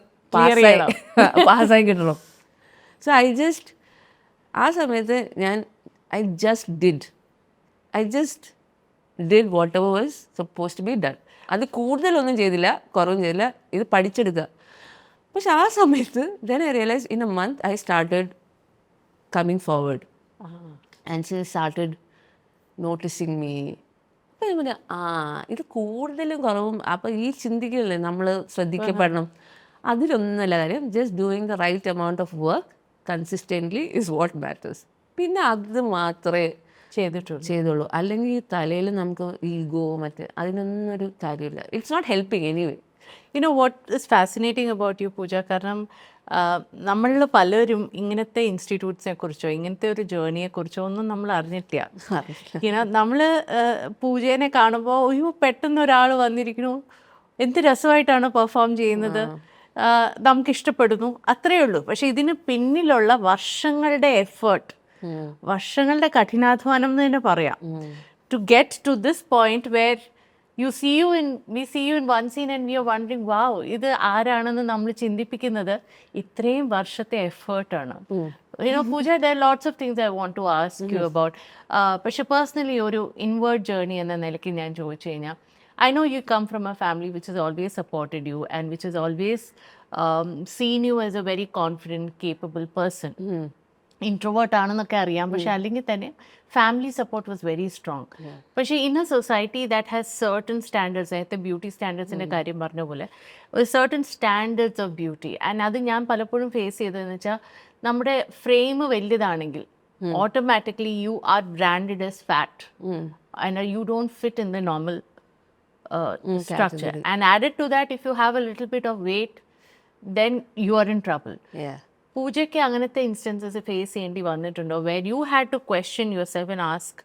പാസ്സായി കിട്ടണം. സോ ആ സമയത്ത് ഞാൻ I just did. I just did whatever was supposed to be done. അത് കൂടുതലൊന്നും ചെയ്തില്ല, കുറവും ചെയ്തില്ല, ഇത് പഠിച്ചെടുക്കുക. പക്ഷെ ആ സമയത്ത് then I realized in a month I started coming forward. And she started noticing me. അപ്പോൾ ഞാൻ പറഞ്ഞു ഇത് കൂടുതലും കുറവും അപ്പോൾ ഈ ചിന്തിക്കില്ലേ നമ്മൾ ശ്രദ്ധിക്കപ്പെടണം, അതിലൊന്നുമല്ല കാര്യം. Just doing the right amount of work consistently is what matters. പിന്നെ അത് മാത്രമേ ചെയ്തുള്ളൂ. അല്ലെങ്കിൽ ഈ തലയിൽ നമുക്ക് ഈഗോ മറ്റ് അതിനൊന്നും ഒരു കാര്യമില്ല. It's not helping anyway. What is fascinating about you Pooja, കാരണം നമ്മളിൽ പലരും ഇങ്ങനത്തെ ഇൻസ്റ്റിറ്റ്യൂട്ട്സിനെ കുറിച്ചോ ഇങ്ങനത്തെ ഒരു ജേർണിയെക്കുറിച്ചോ ഒന്നും നമ്മൾ അറിഞ്ഞിട്ടില്ല. നമ്മൾ പൂജേനെ കാണുമ്പോൾ അയ്യോ പെട്ടെന്ന് ഒരാൾ വന്നിരിക്കുന്നു, എന്ത് രസമായിട്ടാണ് പെർഫോം ചെയ്യുന്നത്, നമുക്കിഷ്ടപ്പെടുന്നു, അത്രയേ ഉള്ളൂ. പക്ഷെ ഇതിന് പിന്നിലുള്ള വർഷങ്ങളുടെ എഫേർട്ട്, വർഷങ്ങളുടെ കഠിനാധ്വാനം എന്ന് തന്നെ പറയാം, to get to this point where we see you in one scene and we are wondering, wow, ഇത് ആരാണെന്ന് നമ്മൾ ചിന്തിപ്പിക്കുന്നത് ഇത്രയും വർഷത്തെ എഫേർട്ടാണ്. പൂജ, there are lots of things I want to ask you about. പക്ഷെ പേഴ്സണലി ഒരു ഇൻവേർഡ് ജേർണി എന്ന നിലയ്ക്ക് ഞാൻ ചോദിച്ചു കഴിഞ്ഞാൽ, I know you come from a family which has always supported you and which has always seen you as a very confident, capable person. Introvert ആണെന്നൊക്കെ അറിയാം, പക്ഷെ അല്ലെങ്കിൽ തന്നെ family support was very strong. പക്ഷേ in a society that has certain standards, നേരത്തെ beauty സ്റ്റാൻഡേർഡ്സിൻ്റെ കാര്യം പറഞ്ഞ പോലെ ഒരു certain standards of beauty. And അത് ഞാൻ പലപ്പോഴും ഫേസ് ചെയ്തതെന്ന് വെച്ചാൽ, നമ്മുടെ ഫ്രെയിം വലുതാണെങ്കിൽ automatically you are branded as fat and you don't fit in the normal structure. And added to that, if you have a little bit of weight, then you are in trouble. പൂജയ്ക്ക് അങ്ങനത്തെ instances face ചെയ്യേണ്ടി വന്നിട്ടുണ്ടോ, where you had to question yourself and ask,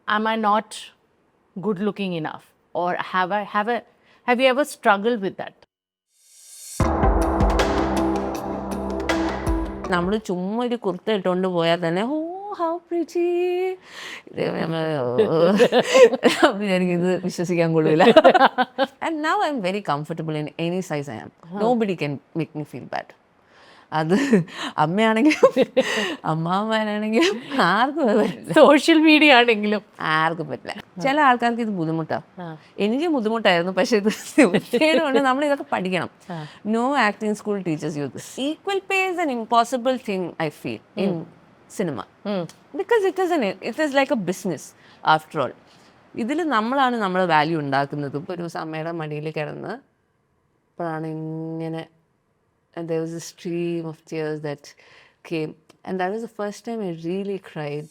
am I not good looking enough, or have you ever struggled with that? നമ്മൾ ചുമ്മാ ഒരു കുർത്ത ഇട്ടുകൊണ്ട് പോയാൽ തന്നെ ഹൗ പ്രിറ്റി, ഇത് വിശ്വസിക്കാൻ കൊള്ളില്ല. And now I'm very comfortable in any size I am. Nobody can make me feel bad. അത് അമ്മയാണെങ്കിലും അമ്മാവനാണെങ്കിലും ആർക്കും പറ്റില്ല, സോഷ്യൽ മീഡിയ ആണെങ്കിലും ആർക്കും പറ്റില്ല. ചില ആൾക്കാർക്ക് ഇത് ബുദ്ധിമുട്ടാണ്, എനിക്ക് ബുദ്ധിമുട്ടായിരുന്നു. പക്ഷേ ഇത് കൊണ്ട് നമ്മൾ ഇതൊക്കെ പഠിക്കണം. No acting school teachers you this. Equal pay is an impossible thing I feel in cinema, because it is like a business after all. ഇതിൽ നമ്മളാണ് നമ്മുടെ വാല്യൂ ഉണ്ടാക്കുന്നത്. ഇപ്പോൾ ഒരു അമ്മയുടെ മടിയിൽ കിടന്ന് അപ്പോഴാണ് ഇങ്ങനെ, and there was a stream of tears that came, and that was the first time I really cried.